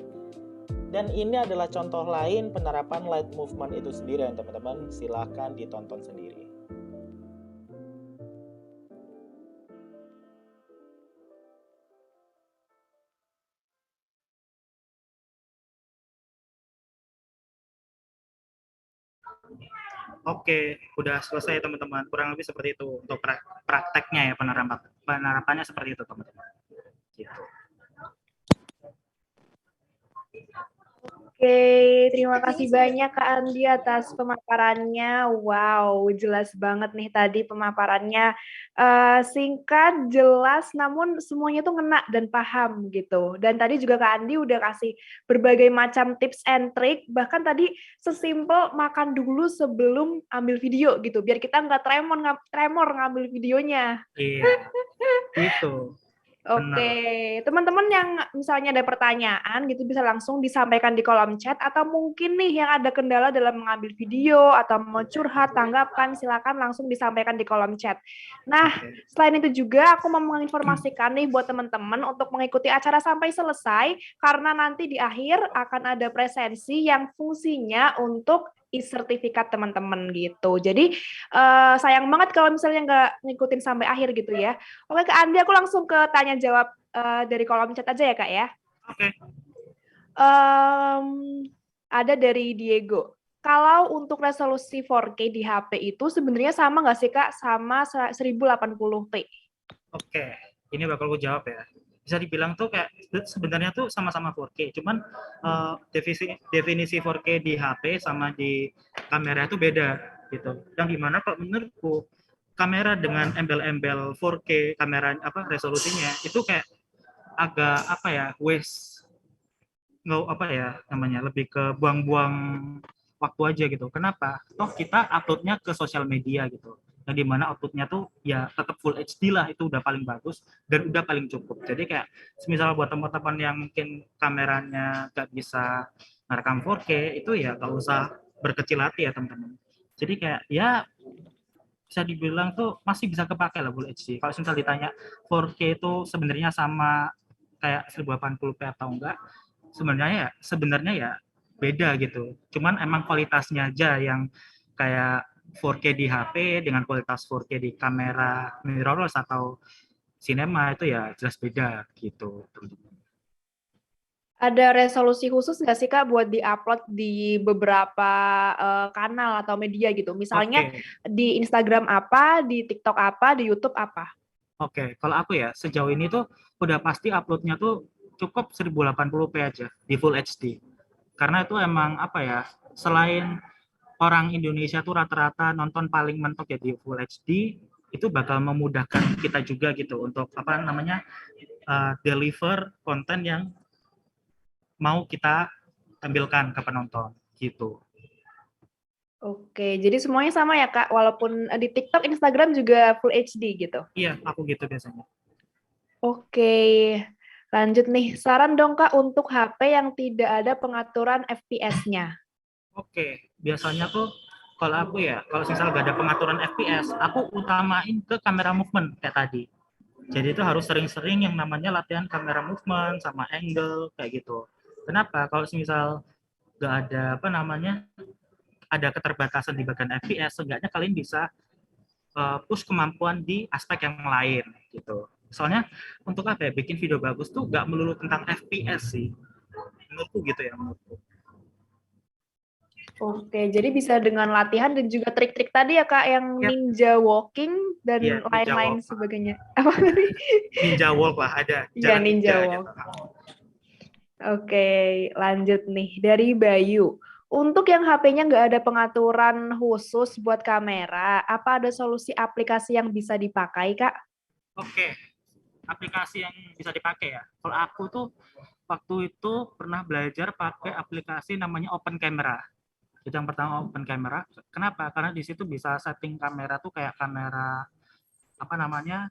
Dan ini adalah contoh lain penerapan light movement itu sendiri ya teman-teman. Silahkan ditonton sendiri. Oke, udah selesai teman-teman. Kurang lebih seperti itu untuk prakteknya ya, penerapannya seperti itu teman-teman. Gitu. Oke, terima kasih banyak Kak Andi atas pemaparannya. Wow, jelas banget nih tadi pemaparannya. Singkat, jelas, namun semuanya tuh ngena dan paham gitu. Dan tadi juga Kak Andi udah kasih berbagai macam tips and trick, bahkan tadi sesimpel makan dulu sebelum ambil video gitu, biar kita nggak tremor ngambil videonya. Iya, itu. Oke, teman-teman yang misalnya ada pertanyaan gitu bisa langsung disampaikan di kolom chat, atau mungkin nih yang ada kendala dalam mengambil video atau mau curhat, tanggapan, silakan langsung disampaikan di kolom chat. Nah, selain itu juga aku mau menginformasikan nih buat teman-teman untuk mengikuti acara sampai selesai, karena nanti di akhir akan ada presensi yang fungsinya untuk sertifikat teman-teman gitu. Jadi sayang banget kalau misalnya nggak ngikutin sampai akhir gitu ya. Oke Kak Andi, aku langsung ke tanya jawab dari kolom chat aja ya Kak ya. Oke. Ada dari Diego. Kalau untuk resolusi 4K di HP itu sebenarnya sama nggak sih Kak sama 1080p? Oke, ini bakal gue jawab ya. Bisa dibilang tuh kayak sebenarnya tuh sama-sama 4K, cuman definisi 4K di HP sama di kamera itu beda gitu. Yang dimana kalau menurutku kamera dengan embel-embel 4K kamera resolusinya itu kayak agak waste, nggak lebih ke buang-buang waktu aja gitu. Kenapa? Toh kita uploadnya ke sosial media gitu, yang dimana outputnya tuh ya tetap full HD lah, itu udah paling bagus dan udah paling cukup. Jadi kayak semisal buat teman-teman yang mungkin kameranya nggak bisa merekam 4K itu ya nggak usah berkecil hati ya teman-teman. Jadi kayak ya bisa dibilang tuh masih bisa kepakai lah Full HD. Kalau misal ditanya 4K itu sebenarnya sama kayak 1080p atau enggak, sebenarnya ya beda gitu. Cuman emang kualitasnya aja yang kayak 4K di HP dengan kualitas 4K di kamera mirrorless atau cinema itu ya jelas beda gitu. Ada resolusi khusus nggak sih Kak buat di-upload di beberapa kanal atau media gitu? Misalnya Oke, di Instagram apa, di TikTok apa, di YouTube apa? oke. Kalau aku ya, sejauh ini tuh udah pasti uploadnya tuh cukup 1080p aja di Full HD. Karena itu emang apa ya, selain orang Indonesia tuh rata-rata nonton paling mentok ya di Full HD, itu bakal memudahkan kita juga gitu untuk apa namanya deliver konten yang mau kita tampilkan ke penonton gitu. Oke, jadi semuanya sama ya Kak, walaupun di TikTok, Instagram juga Full HD gitu. Iya, aku gitu biasanya. Oke, lanjut nih. Saran dong Kak untuk HP yang tidak ada pengaturan FPS-nya. Oke, biasanya tuh kalau aku ya, kalau misal gak ada pengaturan FPS, aku utamain ke kamera movement kayak tadi. Jadi itu harus sering-sering yang namanya latihan kamera movement sama angle kayak gitu. Kenapa? Kalau misal gak ada apa namanya, ada keterbatasan di bagian FPS, seenggaknya kalian bisa push kemampuan di aspek yang lain gitu. Soalnya untuk apa ya, bikin video bagus tuh gak melulu tentang FPS sih. Menurutku gitu ya, menurutku. Oke, jadi bisa dengan latihan dan juga trik-trik tadi ya Kak, yang Ya, ninja walking ya dan ninja lain-lain walk. sebagainya. Apa tadi? Ninja walk lah, ada Iya, jalan ninja ninja walk. gitu. Oke, lanjut nih. Dari Bayu. Untuk yang HP-nya nggak ada pengaturan khusus buat kamera, apa ada solusi aplikasi yang bisa dipakai, Kak? Oke, aplikasi yang bisa dipakai ya. Kalau aku tuh waktu itu pernah belajar pakai aplikasi namanya Open Camera. Itu yang pertama Open Camera. Kenapa? Karena di situ bisa setting kamera tuh kayak kamera apa namanya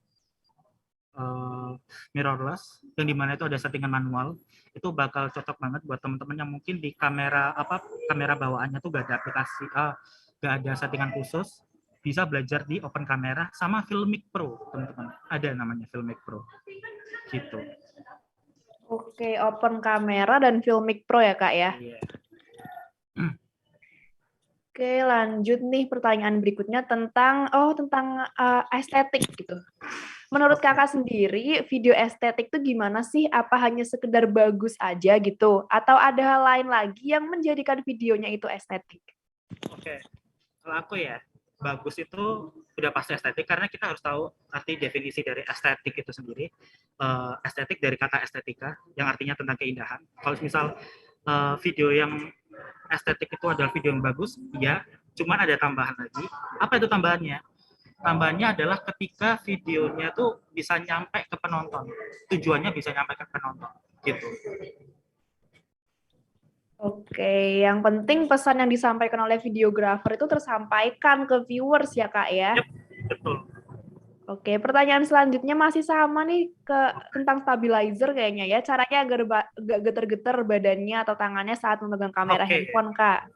mirrorless, yang dimana itu ada settingan manual. Itu bakal cocok banget buat teman-teman yang mungkin di kamera apa kamera bawaannya tuh gak ada aplikasi, gak ada settingan khusus. Bisa belajar di Open Camera sama Filmic Pro, teman-teman. Ada namanya Filmic Pro, gitu. Oke, open kamera dan Filmic Pro ya, Kak ya. Iya. Oke, lanjut nih pertanyaan berikutnya tentang estetik gitu. Menurut Oke, Kakak sendiri, video estetik itu gimana sih? Apa hanya sekedar bagus aja gitu? Atau ada hal lain lagi yang menjadikan videonya itu estetik? oke. Kalau aku ya, bagus itu udah pasti estetik karena kita harus tahu arti definisi dari estetik itu sendiri. Estetik dari kata estetika yang artinya tentang keindahan. Kalau misal video yang estetik itu adalah video yang bagus, ya. Cuman ada tambahan lagi. Apa itu tambahannya? Tambahannya adalah ketika videonya tuh bisa nyampe ke penonton. Tujuannya bisa nyampe ke penonton, gitu. Oke, yang penting pesan yang disampaikan oleh videografer itu tersampaikan ke viewers ya, Kak ya. Yep, betul. Oke, pertanyaan selanjutnya masih sama nih tentang stabilizer kayaknya ya. Caranya agar gak geter-geter badannya atau tangannya saat memegang kamera Oke, handphone, Kak.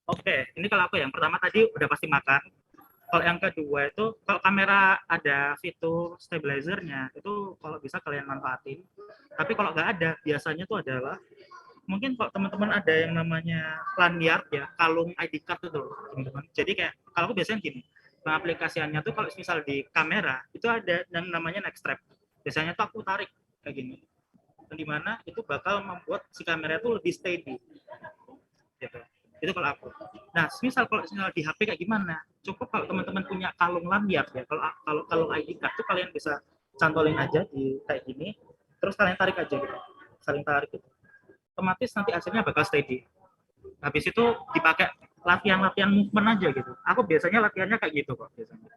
oke. Ini kalau aku yang pertama tadi udah pasti makan. Kalau yang kedua itu, kalau kamera ada fitur stabilizernya, itu kalau bisa kalian manfaatin. Tapi kalau nggak ada, biasanya itu adalah, mungkin kalau teman-teman ada yang namanya lanyard ya, kalung ID card itu loh, teman-teman. Jadi kayak, kalau aku biasanya gini, pengaplikasiannya tuh kalau misal di kamera, itu ada yang namanya neck strap. Biasanya tuh aku tarik kayak gini. Yang dimana itu bakal membuat si kamera itu lebih steady. Gitu. Itu kalau aku. Nah, misal kalau misalnya di HP kayak gimana? Cukup kalau teman-teman punya kalung lanyard ya. Kalau kalung ID card itu kalian bisa cantolin aja di kayak gini, terus kalian tarik aja gitu. Saling tarik gitu. Otomatis nanti hasilnya bakal steady. Habis itu dipakai latihan-latihan movement aja gitu. Aku biasanya latihannya kayak gitu kok biasanya.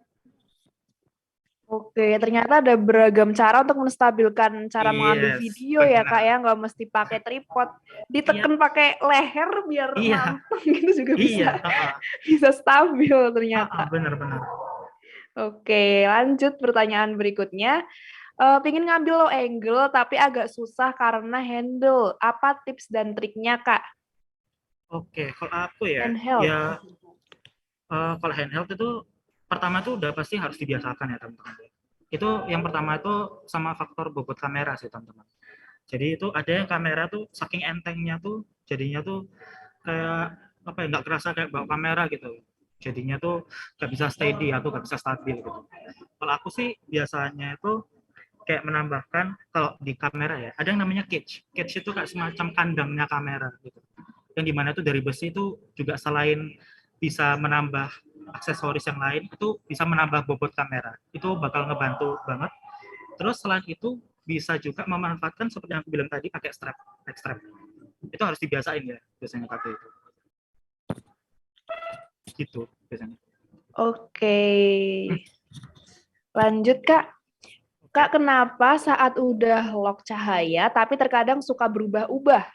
Oke, ternyata ada beragam cara untuk menstabilkan cara mengambil Yes, video ya, Kak benar. ya. Nggak mesti pakai tripod. Iya, Ditekan pakai leher biar iya, mantap gitu juga bisa iya, bisa stabil ternyata. benar-benar. Oke, lanjut pertanyaan berikutnya. Pengen ngambil low angle tapi agak susah karena handle. Apa tips dan triknya, Kak? Oke, kalau aku ya, Handheld. ya kalau handheld itu pertama tuh udah pasti harus dibiasakan ya teman-teman. Itu yang pertama itu sama faktor bobot kamera sih teman-teman. Jadi itu ada yang kamera tuh saking entengnya tuh jadinya tuh kayak apa ya nggak kerasa kayak bawa kamera gitu. Jadinya tuh nggak bisa steady atau nggak bisa stabil gitu. Kalau aku sih biasanya itu kayak menambahkan kalau di kamera ya, ada yang namanya cage. Cage itu kayak semacam kandangnya kamera gitu. Yang dimana itu dari besi itu juga selain bisa menambah aksesoris yang lain, itu bisa menambah bobot kamera. Itu bakal ngebantu banget. Terus selain itu bisa juga memanfaatkan seperti yang aku bilang tadi pakai strap, back strap. Itu harus dibiasain ya biasanya pakai itu. Gitu biasanya. Oke. Lanjut, Kak. Kak, kenapa saat udah lock cahaya tapi terkadang suka berubah-ubah?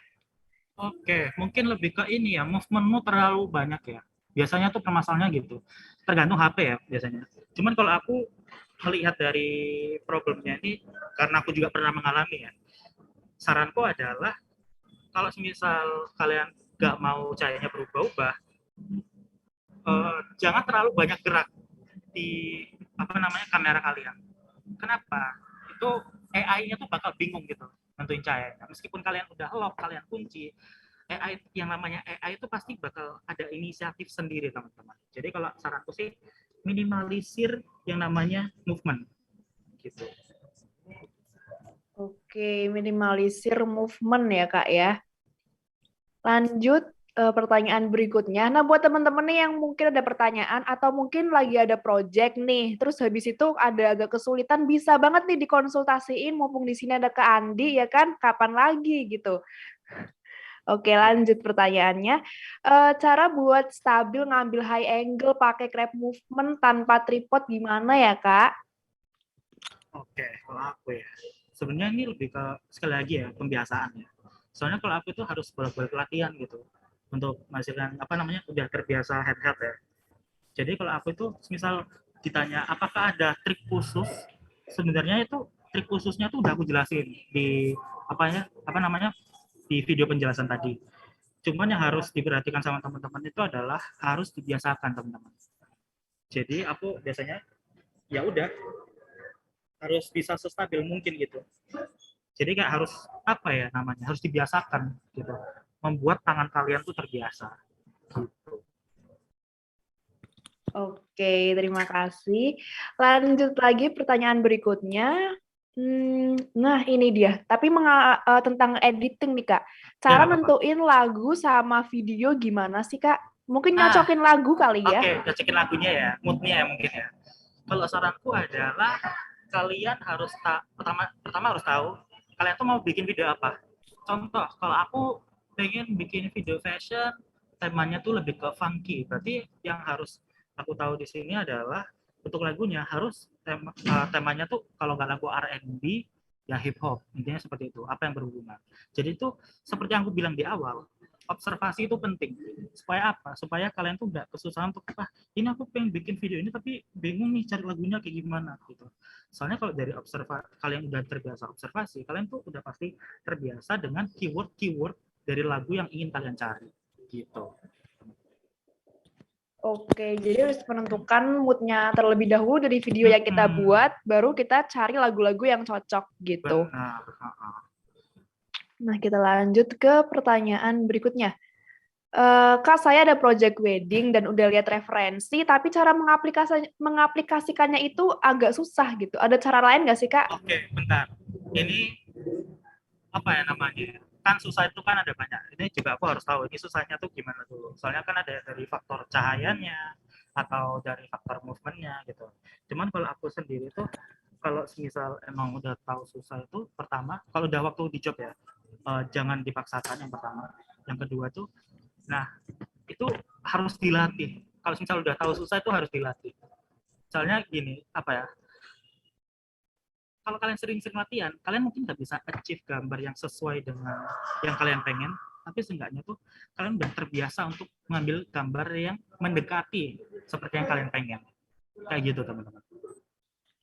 Oke, mungkin lebih ke ini ya, movementmu terlalu banyak ya. Biasanya tuh permasalahannya gitu. Tergantung HP ya biasanya. Cuman kalau aku melihat dari problemnya ini, karena aku juga pernah mengalami ya, saranku adalah kalau misal kalian nggak mau cahayanya berubah-ubah, jangan terlalu banyak gerak di apa namanya kamera kalian. Kenapa? Itu AI-nya tuh bakal bingung gitu nentuin cahayanya. Meskipun kalian udah lock, kalian kunci, AI yang namanya AI itu pasti bakal ada inisiatif sendiri teman-teman. Jadi kalau saranku sih minimalisir yang namanya movement gitu. Oke, minimalisir movement ya, Kak ya. Lanjut pertanyaan berikutnya. Nah, buat teman-teman nih yang mungkin ada pertanyaan atau mungkin lagi ada project nih, terus habis itu ada agak kesulitan, bisa banget nih dikonsultasiin, mumpung di sini ada Kak Andi ya kan, kapan lagi gitu. Oke, lanjut pertanyaannya. Cara buat stabil ngambil high angle pakai crab movement tanpa tripod gimana ya, Kak? Oke, kalau aku ya, sebenarnya ini lebih ke sekali lagi ya pembiasaan ya. Soalnya kalau aku itu harus bolak-balik latihan gitu untuk menghasilkan apa namanya udah terbiasa head ya. Jadi kalau aku itu misal ditanya apakah ada trik khusus, sebenarnya itu trik khususnya tuh udah aku jelasin di apa namanya di video penjelasan tadi. Cuman yang harus diperhatikan sama teman-teman itu adalah harus dibiasakan teman-teman. Jadi aku biasanya ya udah harus bisa sestabil mungkin gitu. Jadi kayak harus apa ya namanya harus dibiasakan gitu, membuat tangan kalian tuh terbiasa. Gitu. Oke, terima kasih. Lanjut lagi pertanyaan berikutnya. Nah, ini dia. Tapi tentang editing nih, Kak. Ya Cara nggak apa-apa. nentuin lagu sama video gimana sih, Kak? Mungkin Ah, nyocokin lagu kali ya? oke, cekin lagunya ya, moodnya ya mungkin ya. Kalau saranku adalah kalian harus pertama pertama harus tahu kalian tuh mau bikin video apa. Contoh, kalau aku pengen bikin video fashion, temanya tuh lebih ke funky. Berarti yang harus aku tahu di sini adalah untuk lagunya harus temanya tuh kalau nggak lagu R&B ya hip hop. Intinya seperti itu. Apa yang berhubungan. Jadi itu seperti yang aku bilang di awal, observasi itu penting. Supaya apa? Supaya kalian tuh nggak kesusahan untuk ini aku pengen bikin video ini tapi bingung nih cari lagunya kayak gimana gitu. Soalnya kalau dari kalian udah terbiasa observasi, kalian tuh udah pasti terbiasa dengan keyword-keyword dari lagu yang ingin kalian cari gitu. Oke, jadi harus menentukan moodnya terlebih dahulu dari video yang kita buat, baru kita cari lagu-lagu yang cocok gitu. Benar. Nah, kita lanjut ke pertanyaan berikutnya. Kak, saya ada project wedding dan udah lihat referensi, tapi cara mengaplikasikannya itu agak susah gitu. Ada cara lain nggak sih, Kak? Oke, bentar. Ini apa ya namanya? Kan susah itu kan ada banyak. Ini juga aku harus tahu ini susahnya tuh gimana dulu. Soalnya kan ada dari faktor cahayanya atau dari faktor movementnya gitu. Cuman kalau aku sendiri tuh kalau misal emang udah tahu susah itu pertama kalau udah waktu di job ya jangan dipaksakan yang pertama. Yang kedua tuh nah itu harus dilatih. Kalau misal udah tahu susah itu harus dilatih. Soalnya gini apa ya? Kalau kalian sering-sering latihan, kalian mungkin nggak bisa achieve gambar yang sesuai dengan yang kalian pengen, tapi seenggaknya tuh kalian udah terbiasa untuk mengambil gambar yang mendekati seperti yang kalian pengen. Kayak gitu teman-teman.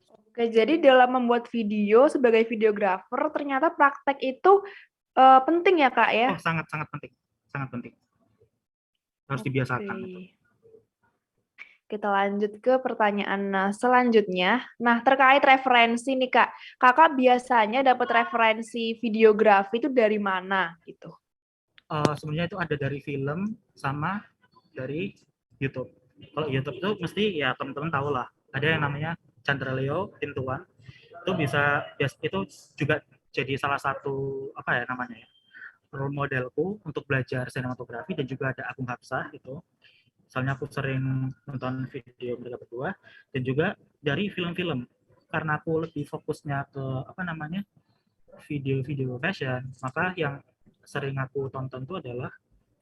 Oke, jadi dalam membuat video sebagai videografer, ternyata praktek itu penting ya, Kak ya? Oh, sangat-sangat penting. Sangat penting. Harus dibiasakan itu. Kita lanjut ke pertanyaan selanjutnya. Nah, terkait referensi nih, Kak. Kakak biasanya dapat referensi videografi itu dari mana gitu? Sebenarnya itu ada dari film sama dari YouTube. Kalau YouTube itu mesti ya teman-teman tahu lah. Ada yang namanya Chandra Leo Tintuan. itu juga jadi salah satu apa ya namanya ya, role modelku untuk belajar sinematografi. Dan juga ada Agung Hapsah itu, misalnya aku sering nonton video mereka berdua. Dan juga dari film-film, karena aku lebih fokusnya ke apa namanya video-video fashion, maka yang sering aku tonton itu adalah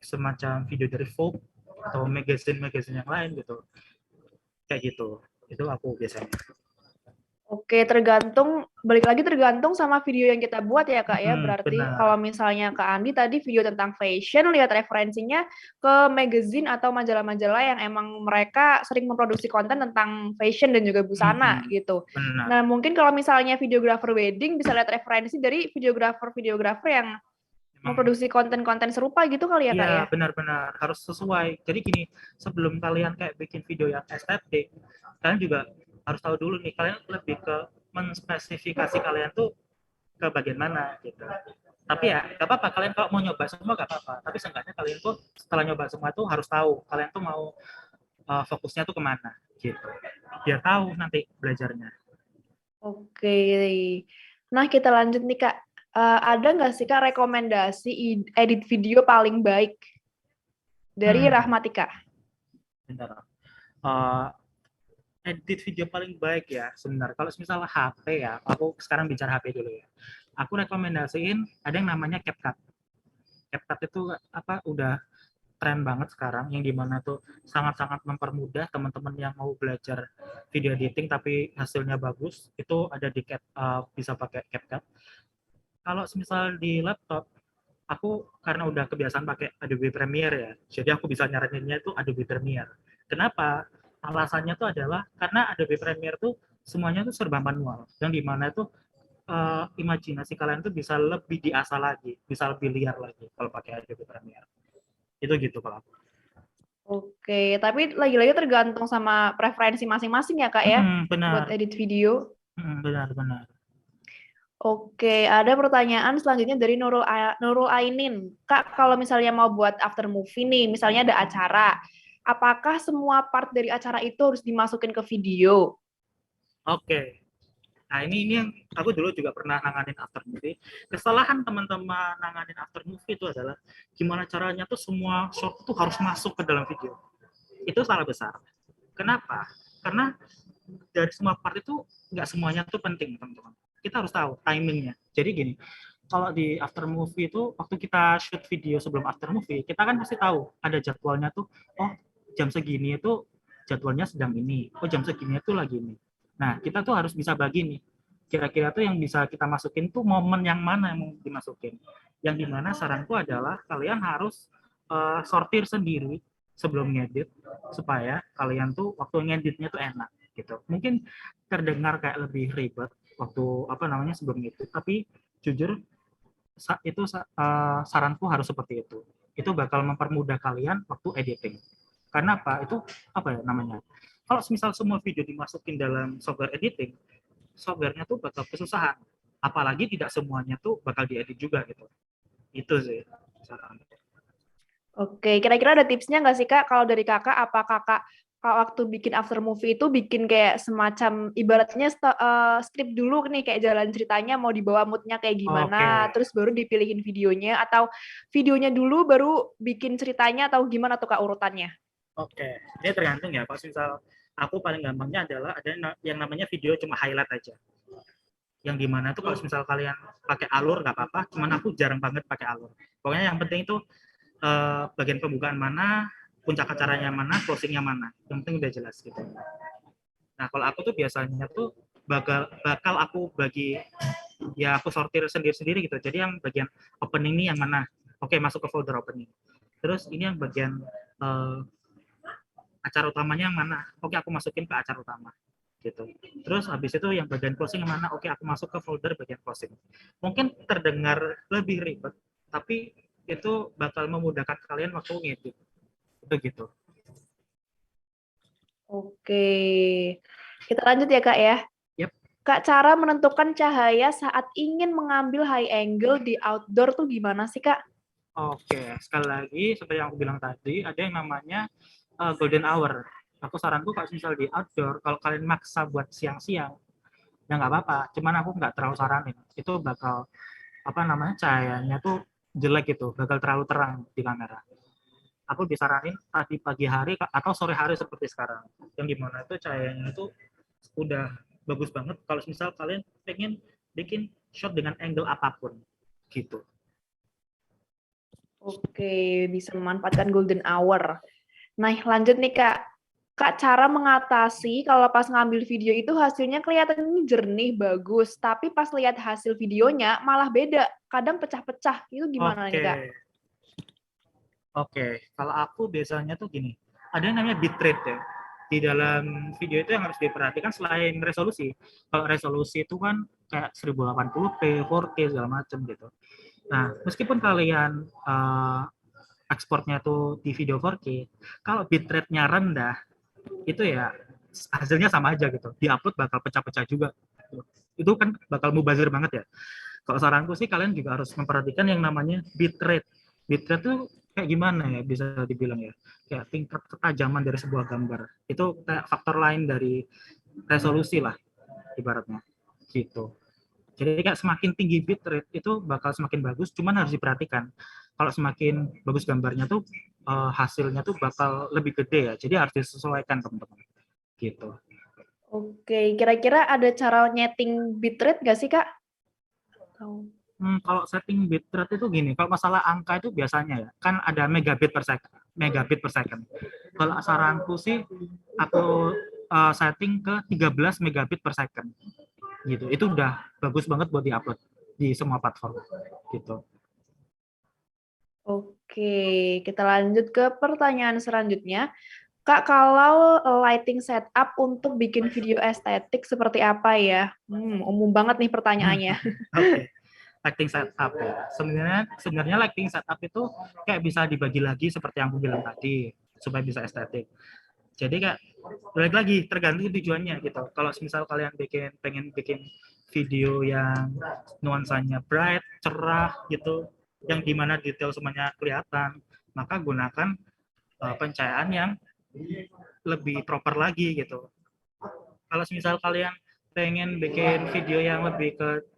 semacam video dari Vogue atau magazine-magazine yang lain gitu, kayak gitu. Itu aku biasanya. Oke, balik lagi tergantung sama video yang kita buat ya Kak ya. Berarti Benar. kalau misalnya Kak Andi tadi video tentang fashion, lihat referensinya ke magazine atau majalah-majalah yang emang mereka sering memproduksi konten tentang fashion dan juga busana gitu. Benar. Nah, mungkin kalau misalnya videografer wedding bisa lihat referensi dari videografer-videografer yang Memang memproduksi konten-konten serupa gitu kali ya Kak ya. iya, benar-benar harus sesuai. Jadi gini, sebelum kalian kayak bikin video yang estetik, kalian juga harus tahu dulu nih, kalian lebih ke menspesifikasi kalian tuh ke bagian mana gitu. Tapi ya gak apa-apa, kalian kalau mau nyoba semua gak apa-apa. Tapi seenggaknya kalian tuh setelah nyoba semua tuh harus tahu kalian tuh mau fokusnya tuh kemana gitu. Biar tahu nanti belajarnya. Oke. Nah, kita lanjut nih Kak. Ada nggak sih Kak rekomendasi edit video paling baik dari Rahmatika? Bentar. Uh, edit video paling baik ya sebenarnya kalau misalnya HP ya, aku sekarang bicara HP dulu ya. Aku rekomendasiin ada yang namanya CapCut. CapCut itu apa udah tren banget sekarang, yang dimana tuh sangat-sangat mempermudah teman-teman yang mau belajar video editing tapi hasilnya bagus, itu ada di bisa pakai CapCut. Kalau misal di laptop, aku karena udah kebiasaan pakai Adobe Premiere ya, jadi aku bisa nyaraninnya itu Adobe Premiere. Kenapa? Alasannya tuh adalah karena Adobe Premiere tuh semuanya tuh serba manual, yang dimana tuh imajinasi kalian tuh bisa lebih diasah lagi, bisa lebih liar lagi kalau pakai Adobe Premiere. Itu gitu kalau aku. Oke, tapi lagi-lagi tergantung sama preferensi masing-masing ya Kak ya, buat Benar. edit video. Benar. Oke, ada pertanyaan selanjutnya dari Nurul Ainin. Kak, kalau misalnya mau buat after movie nih, misalnya ada acara, apakah semua part dari acara itu harus dimasukin ke video? Oke. Nah, ini yang aku dulu juga pernah nanganin after movie. Kesalahan teman-teman nanganin after movie itu adalah gimana caranya tuh semua shot tuh harus masuk ke dalam video. Itu salah besar. Kenapa? Karena dari semua part itu nggak semuanya tuh penting, teman-teman. Kita harus tahu timingnya. Jadi gini, kalau di after movie itu waktu kita shoot video sebelum after movie, kita kan pasti tahu ada jadwalnya tuh. Oh, jam segini itu jadwalnya sedang ini. Oh, jam segini itu lagi ini. Nah, kita tuh harus bisa bagi nih. Kira-kira tuh yang bisa kita masukin tuh momen yang mana yang mau dimasukin. Yang dimana saranku adalah kalian harus sortir sendiri sebelum ngedit supaya kalian tuh waktu ngeditnya tuh enak gitu. Mungkin terdengar kayak lebih ribet waktu apa namanya sebelum ngedit, tapi jujur itu saranku harus seperti itu. Itu bakal mempermudah kalian waktu editing. Karena apa? Itu apa ya namanya? Kalau misal semua video dimasukin dalam software editing, softwarenya tuh bakal kesusahan. Apalagi tidak semuanya tuh bakal diedit juga gitu. Itu sih saran. Oke, kira-kira ada tipsnya nggak sih Kak? Kalau dari Kakak, apa Kakak waktu bikin after movie itu bikin kayak semacam ibaratnya strip dulu nih kayak jalan ceritanya mau dibawa moodnya kayak gimana, Oke. terus baru dipilihin videonya atau videonya dulu baru bikin ceritanya atau gimana tuh Kak urutannya? Oke, ini tergantung ya. Kalau misal aku paling gampangnya adalah ada yang namanya video cuma highlight aja. Yang dimana tuh kalau misal kalian pakai alur nggak apa-apa, cuman aku jarang banget pakai alur. Pokoknya yang penting itu bagian pembukaan mana, puncak acaranya mana, closingnya mana. Yang penting udah jelas gitu. Nah, kalau aku tuh biasanya tuh bakal aku bagi, ya aku sortir sendiri-sendiri gitu. Jadi yang bagian opening ini yang mana? Oke, masuk ke folder opening. Terus ini yang bagian acara utamanya yang mana? Oke, aku masukin ke acara utama gitu. Terus habis itu yang bagian closing yang mana? Oke, aku masuk ke folder bagian closing. Mungkin terdengar lebih ribet, tapi itu bakal memudahkan kalian waktu ngedit. Itu gitu. Oke, kita lanjut ya Kak ya. Yep. Kak, cara menentukan cahaya saat ingin mengambil high angle di outdoor tuh gimana sih Kak? Oke, sekali lagi seperti yang aku bilang tadi, ada yang namanya golden hour. Aku saranku kalau misal di outdoor, kalau kalian maksa buat siang-siang, ya nggak apa-apa. Cuman aku nggak terlalu saranin. Itu bakal apa namanya cahayanya tuh jelek gitu, bakal terlalu terang di kamera. Aku disaranin tadi pagi hari atau sore hari seperti sekarang. Yang dimana itu cahayanya itu udah bagus banget kalau misal kalian pengen bikin shot dengan angle apapun gitu. Oke, bisa memanfaatkan golden hour. Nah, lanjut nih Kak. Kak, cara mengatasi kalau pas ngambil video itu hasilnya kelihatan ini jernih, bagus, tapi pas lihat hasil videonya malah beda, kadang pecah-pecah. Itu gimana nih Oke, Kak? oke. Kalau aku biasanya tuh gini, ada yang namanya bitrate ya. Di dalam video itu yang harus diperhatikan selain resolusi. Kalau resolusi itu kan kayak 1080p, 4K segala macam gitu. Nah, meskipun kalian ekspornya tuh di video 4K, kalau bitrate-nya rendah, itu ya hasilnya sama aja gitu. Di-upload bakal pecah-pecah juga. Itu kan bakal mubazir banget ya. Kalau saranku sih kalian juga harus memperhatikan yang namanya bitrate. Bitrate tuh kayak gimana ya bisa dibilang ya. Kayak tingkat ketajaman dari sebuah gambar. Itu kayak faktor lain dari resolusi lah ibaratnya. Gitu. Jadi kayak semakin tinggi bitrate itu bakal semakin bagus, cuman harus diperhatikan. Kalau semakin bagus gambarnya tuh hasilnya tuh bakal lebih gede ya. Jadi harus disesuaikan teman-teman. Gitu. Oke, kira-kira ada cara nyeting bitrate nggak sih Kak? Kalau setting bitrate itu gini, kalau masalah angka itu biasanya ya, kan ada megabit per second. Kalau saranku sih, aku setting ke 13 megabit per second. Gitu. Itu udah bagus banget buat diupload di semua platform. Gitu. Oke, kita lanjut ke pertanyaan selanjutnya. Kak, kalau lighting setup untuk bikin video estetik seperti apa ya? Umum banget nih pertanyaannya. Oke. Lighting setup ya. Sebenarnya lighting setup itu kayak bisa dibagi lagi seperti yang aku bilang tadi supaya bisa estetik. Jadi kayak balik lagi tergantung tujuannya gitu. Kalau misal kalian pengen bikin video yang nuansanya bright, cerah gitu, yang dimana detail semuanya kelihatan, maka gunakan pencahayaan yang lebih proper lagi gitu. Kalau misal kalian pengen bikin video yang lebih ke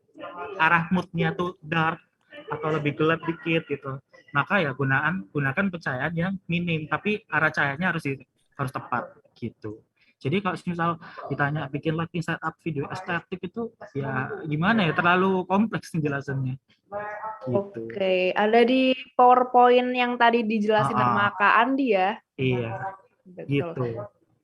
arah moodnya tuh dark atau lebih gelap dikit gitu, maka ya gunakan pencahayaan yang minim tapi arah cahayanya harus tepat gitu. Jadi kalau misal ditanya bikin lighting setup video estetik itu ya gimana ya, terlalu kompleks penjelasannya gitu. Oke, ada di PowerPoint yang tadi dijelasin Ah, sama Kak Andi ya. iya Betul. gitu.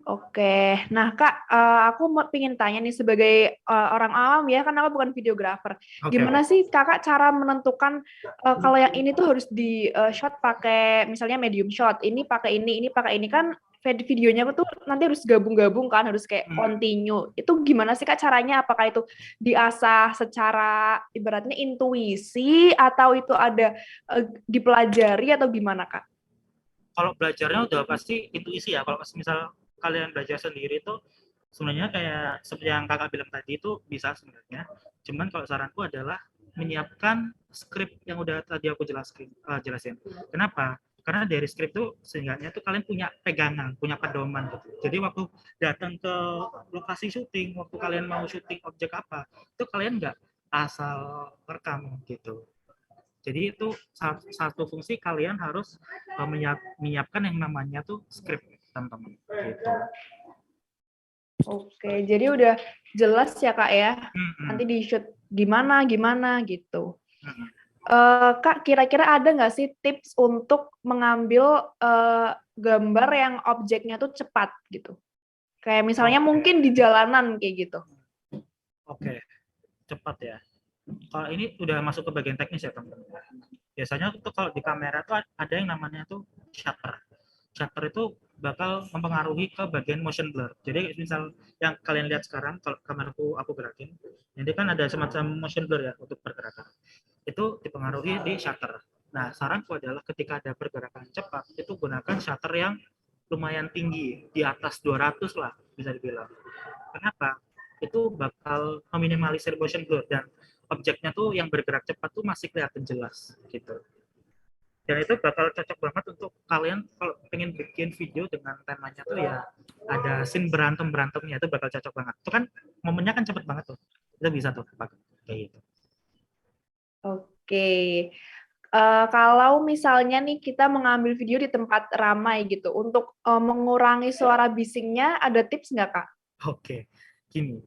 Oke, nah Kak, aku mau pingin tanya nih sebagai orang awam ya, kan aku bukan videografer. Oke, Gimana sih Kakak cara menentukan kalau yang ini tuh harus di shot pakai misalnya medium shot, ini pakai ini pakai ini kan videonya tuh nanti harus gabung-gabung kan, harus kayak continue. Itu gimana sih Kak caranya? Apakah itu diasah secara ibaratnya intuisi atau itu ada dipelajari atau gimana Kak? kalau belajarnya udah pasti intuisi ya. Kalau misal kalian belajar sendiri itu sebenarnya kayak seperti yang kakak bilang tadi itu bisa sebenarnya. Cuman kalau saranku adalah menyiapkan skrip yang udah tadi aku jelasin. Kenapa? Karena dari skrip itu sehingga tuh kalian punya pegangan, punya pedoman gitu. Jadi waktu datang ke lokasi syuting, waktu kalian mau syuting objek apa, itu kalian nggak asal rekam gitu. Jadi itu satu fungsi kalian harus menyiapkan yang namanya tuh script, teman-teman. Gitu. Oke, jadi udah jelas ya Kak ya. Nanti di shoot gimana gitu. Kak, kira-kira ada nggak sih tips untuk mengambil gambar yang objeknya tuh cepat gitu? Kayak misalnya mungkin di jalanan kayak gitu. Oke, cepat ya. Kalau ini udah masuk ke bagian teknis ya teman-teman. Biasanya tuh kalau di kamera tuh ada yang namanya tuh shutter. Shutter itu bakal mempengaruhi ke bagian motion blur. Jadi misal yang kalian lihat sekarang, kalau kameraku aku gerakin, jadi kan ada semacam motion blur ya untuk pergerakan. Itu dipengaruhi di shutter. Nah, saranku adalah ketika ada pergerakan cepat, itu gunakan shutter yang lumayan tinggi, di atas 200 lah bisa dibilang. Kenapa? Itu bakal meminimalisir motion blur dan objeknya tuh yang bergerak cepat tuh masih kelihatan jelas gitu. Dan itu bakal cocok banget untuk kalian kalau pengen bikin video dengan temanya tuh ya ada scene berantem-berantemnya, itu bakal cocok banget. Itu kan momennya kan cepet banget tuh. Itu bisa tuh pakai kayak gitu. Oke. Kalau misalnya nih kita mengambil video di tempat ramai gitu, untuk mengurangi suara bisingnya, ada tips nggak, Kak? Oke, gini.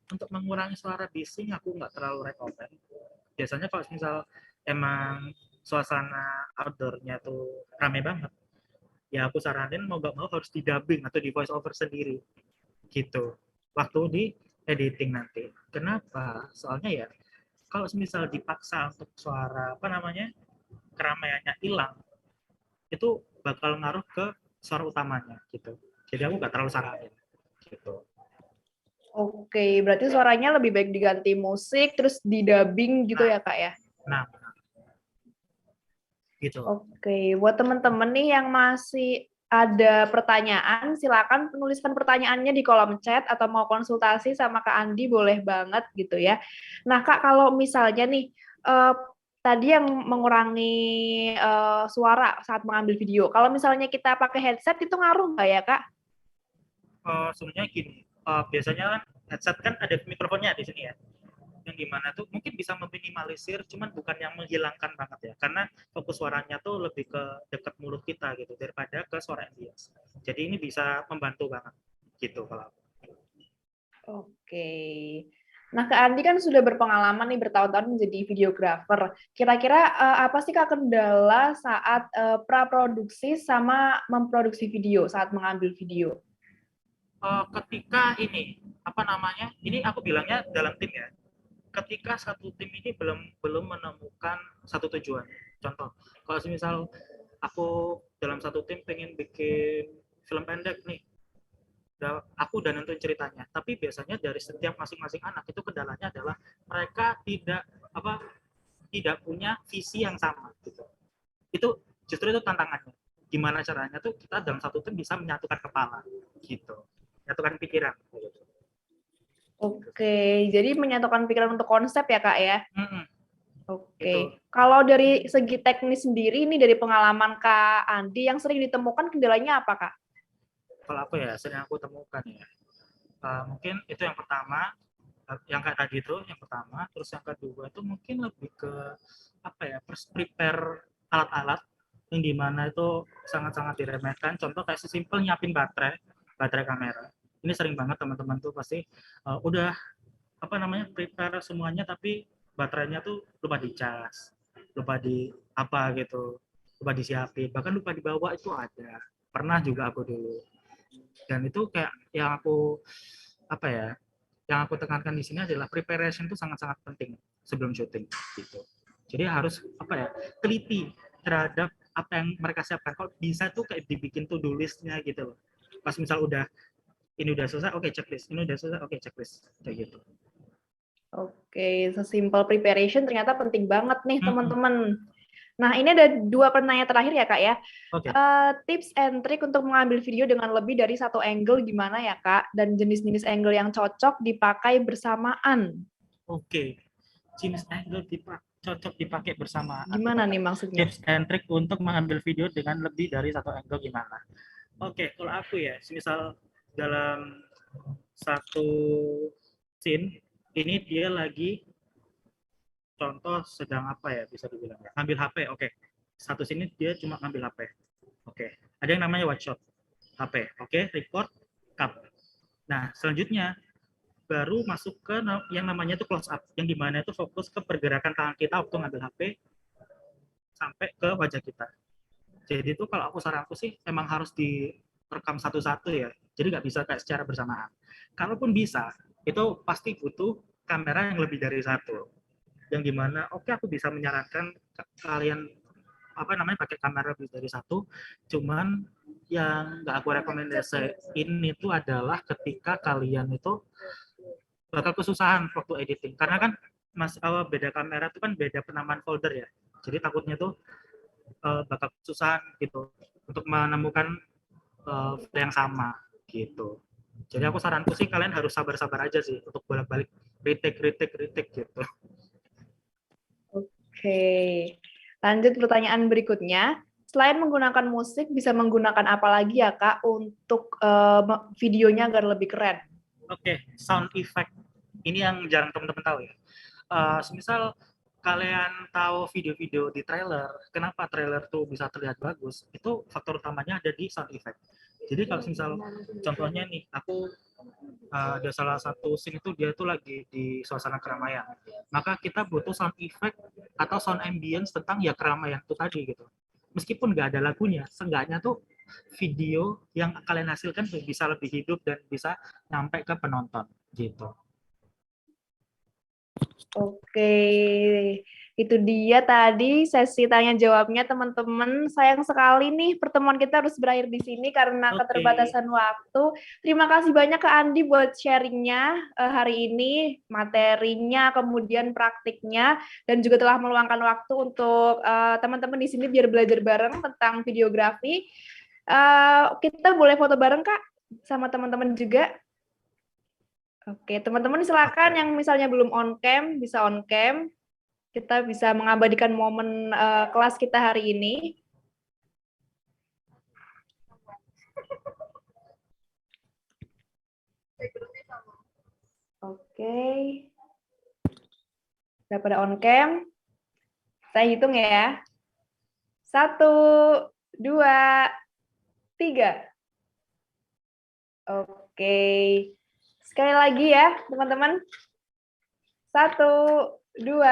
Untuk mengurangi suara bising aku nggak terlalu rekomen. Biasanya kalau misal emang suasana outdoor-nya tuh rame banget, ya aku saranin mau nggak mau harus di dubbing atau di voice over sendiri gitu waktu di editing nanti. Kenapa? Soalnya ya kalau misal dipaksa untuk suara apa namanya keramaiannya hilang, itu bakal ngaruh ke suara utamanya gitu. Jadi aku nggak terlalu saranin gitu. Oke, berarti suaranya lebih baik diganti musik, terus di-dubbing gitu Nah, ya, Kak ya? nah gitu. Oke, buat teman-teman nih yang masih ada pertanyaan, silakan menuliskan pertanyaannya di kolom chat atau mau konsultasi sama Kak Andi boleh banget gitu ya. Nah Kak, kalau misalnya nih tadi yang mengurangi suara saat mengambil video, kalau misalnya kita pakai headset itu ngaruh nggak ya Kak? Sebenarnya gini, biasanya kan headset kan ada mikrofonnya di sini ya, yang dimana tuh mungkin bisa meminimalisir, cuman bukan yang menghilangkan banget ya, karena fokus suaranya tuh lebih ke dekat mulut kita gitu daripada ke suara ambience. Jadi ini bisa membantu banget gitu kalau. Oke. Nah, Kak Andi kan sudah berpengalaman nih bertahun-tahun menjadi videografer. Kira-kira apa sih Kak kendala saat praproduksi sama memproduksi video, saat mengambil video? Ketika ini apa namanya? Ini aku bilangnya dalam tim ya. Ketika satu tim ini belum belum menemukan satu tujuan. Contoh, kalau misal aku dalam satu tim pengen bikin film pendek nih, aku udah nentuin ceritanya, tapi biasanya dari setiap masing-masing anak itu kendalanya adalah mereka tidak punya visi yang sama gitu. Itu justru itu tantangannya, gimana caranya tuh kita dalam satu tim bisa menyatukan kepala gitu, menyatukan pikiran gitu. Oke, jadi menyatukan pikiran untuk konsep ya Kak ya? Itu Oke, kalau dari segi teknis sendiri ini dari pengalaman Kak Andi yang sering ditemukan kendalanya apa Kak? kalau aku ya sering aku temukan ya. Mungkin itu yang pertama, yang kayak tadi itu yang pertama, terus yang kedua itu mungkin lebih ke apa ya, prepare alat-alat yang dimana itu sangat-sangat diremehkan. Contoh kayak sesimpel nyiapin baterai kamera. Ini sering banget teman-teman tuh pasti udah apa namanya prepare semuanya, tapi baterainya tuh lupa dicas, lupa di apa gitu, lupa disiapin, bahkan lupa dibawa itu ada. Pernah juga aku dulu. Dan itu kayak yang aku apa ya, yang aku tekankan di sini adalah preparation itu sangat-sangat penting sebelum syuting gitu. Jadi harus apa ya, teliti terhadap apa yang mereka siapkan. Kalau bisa tuh kayak dibikin to do listnya gitu loh. Pas misal udah ini udah selesai, oke checklist. Ini udah selesai, oke checklist kayak gitu. Oke, sesimpel preparation ternyata penting banget nih Mm-mm. teman-teman. Nah, ini ada dua pertanyaan terakhir ya Kak ya. Oke, Tips and trick untuk mengambil video dengan lebih dari satu angle gimana ya Kak? Dan jenis-jenis angle yang cocok dipakai bersamaan. oke. Jenis angle cocok dipakai bersamaan. Gimana nih maksudnya? Tips and trick untuk mengambil video dengan lebih dari satu angle gimana? Oke, kalau aku ya, misal dalam satu scene ini dia lagi contoh sedang apa ya bisa dibilang ya, ngambil HP. Oke, satu sini dia cuma ngambil HP. Oke, ada yang namanya one shot HP. Oke, record, cut. Nah, selanjutnya baru masuk ke yang namanya itu close up, yang dimana itu fokus ke pergerakan tangan kita waktu ngambil HP sampai ke wajah kita. Jadi itu kalau aku saranku sih emang harus direkam satu-satu ya. Jadi nggak bisa kayak secara bersamaan. Kalaupun bisa, itu pasti butuh kamera yang lebih dari satu. Yang dimana oke aku bisa menyarankan kalian apa namanya pakai kamera lebih dari satu. Cuman yang nggak aku rekomendasiin itu adalah ketika kalian itu bakal kesusahan waktu editing. Karena kan beda kamera itu kan beda penamaan folder ya. Jadi takutnya tuh bakal kesusahan gitu untuk menemukan yang sama gitu. Jadi aku saranku sih kalian harus sabar-sabar aja sih untuk bolak-balik retake gitu. Oke. Lanjut pertanyaan berikutnya. Selain menggunakan musik, bisa menggunakan apa lagi ya Kak untuk videonya agar lebih keren? Oke, sound effect. Ini yang jarang teman-teman tahu ya. Semisal kalian tahu video-video di trailer, kenapa trailer tuh bisa terlihat bagus? Itu faktor utamanya ada di sound effect. Jadi kalau misal contohnya nih, aku ada salah satu scene itu dia tuh lagi di suasana keramaian. Maka kita butuh sound effect atau sound ambience tentang ya keramaian itu tadi gitu. Meskipun nggak ada lagunya, seenggaknya tuh video yang kalian hasilkan bisa lebih hidup dan bisa nyampe ke penonton gitu. Oke, itu dia tadi sesi tanya jawabnya teman-teman. Sayang sekali nih pertemuan kita harus berakhir di sini karena keterbatasan waktu. Terima kasih banyak ke Andi buat sharingnya hari ini, materinya, kemudian praktiknya, dan juga telah meluangkan waktu untuk teman-teman di sini biar belajar bareng tentang videografi. Kita boleh foto bareng Kak sama teman-teman juga. Oke, teman-teman silakan yang misalnya belum on cam bisa on cam. Kita bisa mengabadikan momen kelas kita hari ini. Oke. Sudah pada on cam. Saya hitung ya. 1, 2, 3. Oke. Sekali lagi ya, teman-teman. 1, 2,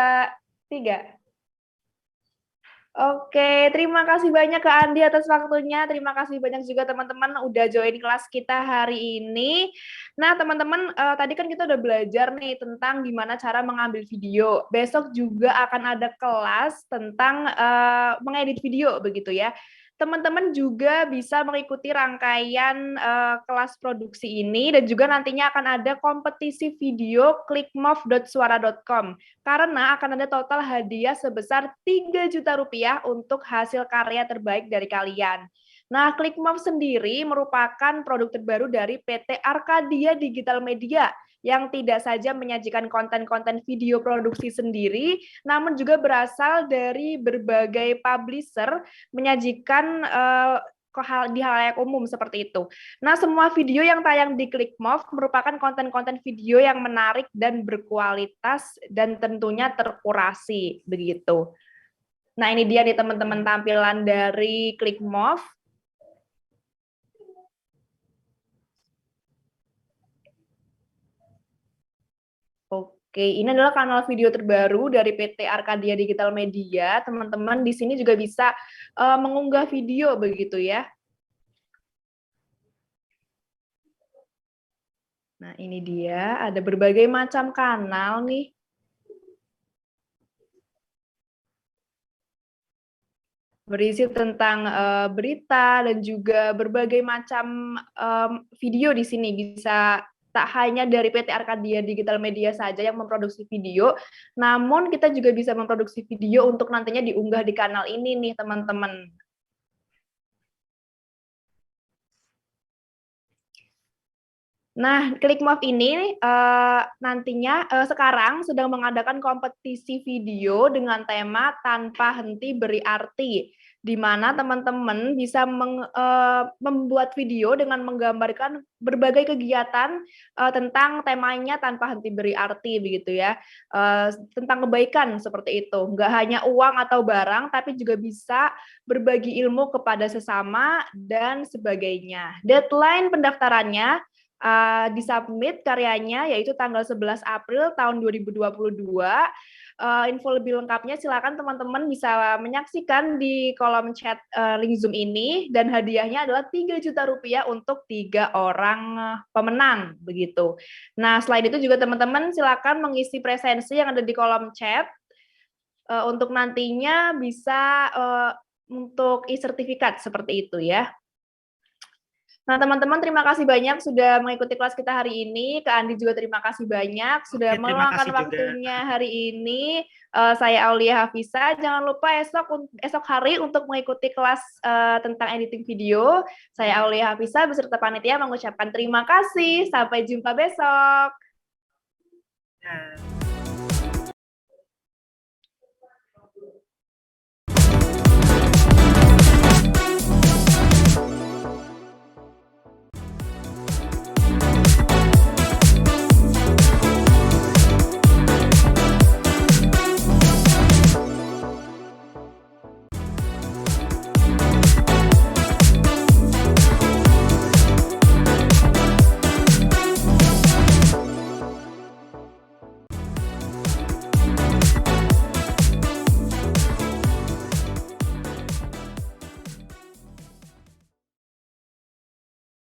3. Oke, terima kasih banyak ke Andi atas waktunya. Terima kasih banyak juga teman-teman udah join kelas kita hari ini. Nah, teman-teman, tadi kan kita udah belajar nih tentang gimana cara mengambil video. Besok juga akan ada kelas tentang mengedit video begitu ya. Teman-teman juga bisa mengikuti rangkaian kelas produksi ini dan juga nantinya akan ada kompetisi video clickmove.suara.com karena akan ada total hadiah sebesar 3 juta rupiah untuk hasil karya terbaik dari kalian. Nah, ClickMove sendiri merupakan produk terbaru dari PT Arcadia Digital Media yang tidak saja menyajikan konten-konten video produksi sendiri, namun juga berasal dari berbagai publisher menyajikan di halayak umum seperti itu. Nah, semua video yang tayang di ClickMove merupakan konten-konten video yang menarik dan berkualitas dan tentunya terkurasi begitu. Nah, ini dia nih teman-teman tampilan dari ClickMove. Oke, ini adalah kanal video terbaru dari PT Arcadia Digital Media. Teman-teman di sini juga bisa mengunggah video begitu ya. Nah, ini dia, ada berbagai macam kanal nih. Berisi tentang berita dan juga berbagai macam video di sini. Bisa tak hanya dari PT Arcadia Digital Media saja yang memproduksi video, namun kita juga bisa memproduksi video untuk nantinya diunggah di kanal ini nih, teman-teman. Nah, ClickMove ini nantinya sekarang sedang mengadakan kompetisi video dengan tema tanpa henti beri arti, di mana teman-teman bisa membuat video dengan menggambarkan berbagai kegiatan tentang temanya tanpa henti beri arti, begitu ya, tentang kebaikan seperti itu. Nggak hanya uang atau barang, tapi juga bisa berbagi ilmu kepada sesama dan sebagainya. Deadline pendaftarannya disubmit karyanya yaitu tanggal 11 April tahun 2022. Info lebih lengkapnya silakan teman-teman bisa menyaksikan di kolom chat link Zoom ini dan hadiahnya adalah 3 juta rupiah untuk 3 orang pemenang begitu. Nah, selain itu juga teman-teman silakan mengisi presensi yang ada di kolom chat untuk nantinya bisa untuk e-sertifikat seperti itu ya. Nah, teman-teman terima kasih banyak sudah mengikuti kelas kita hari ini. Kak Andi juga terima kasih banyak sudah meluangkan waktunya hari ini. Saya Aulia Hafisa. Jangan lupa esok hari untuk mengikuti kelas tentang editing video. Saya Aulia Hafisa beserta panitia mengucapkan terima kasih. Sampai jumpa besok.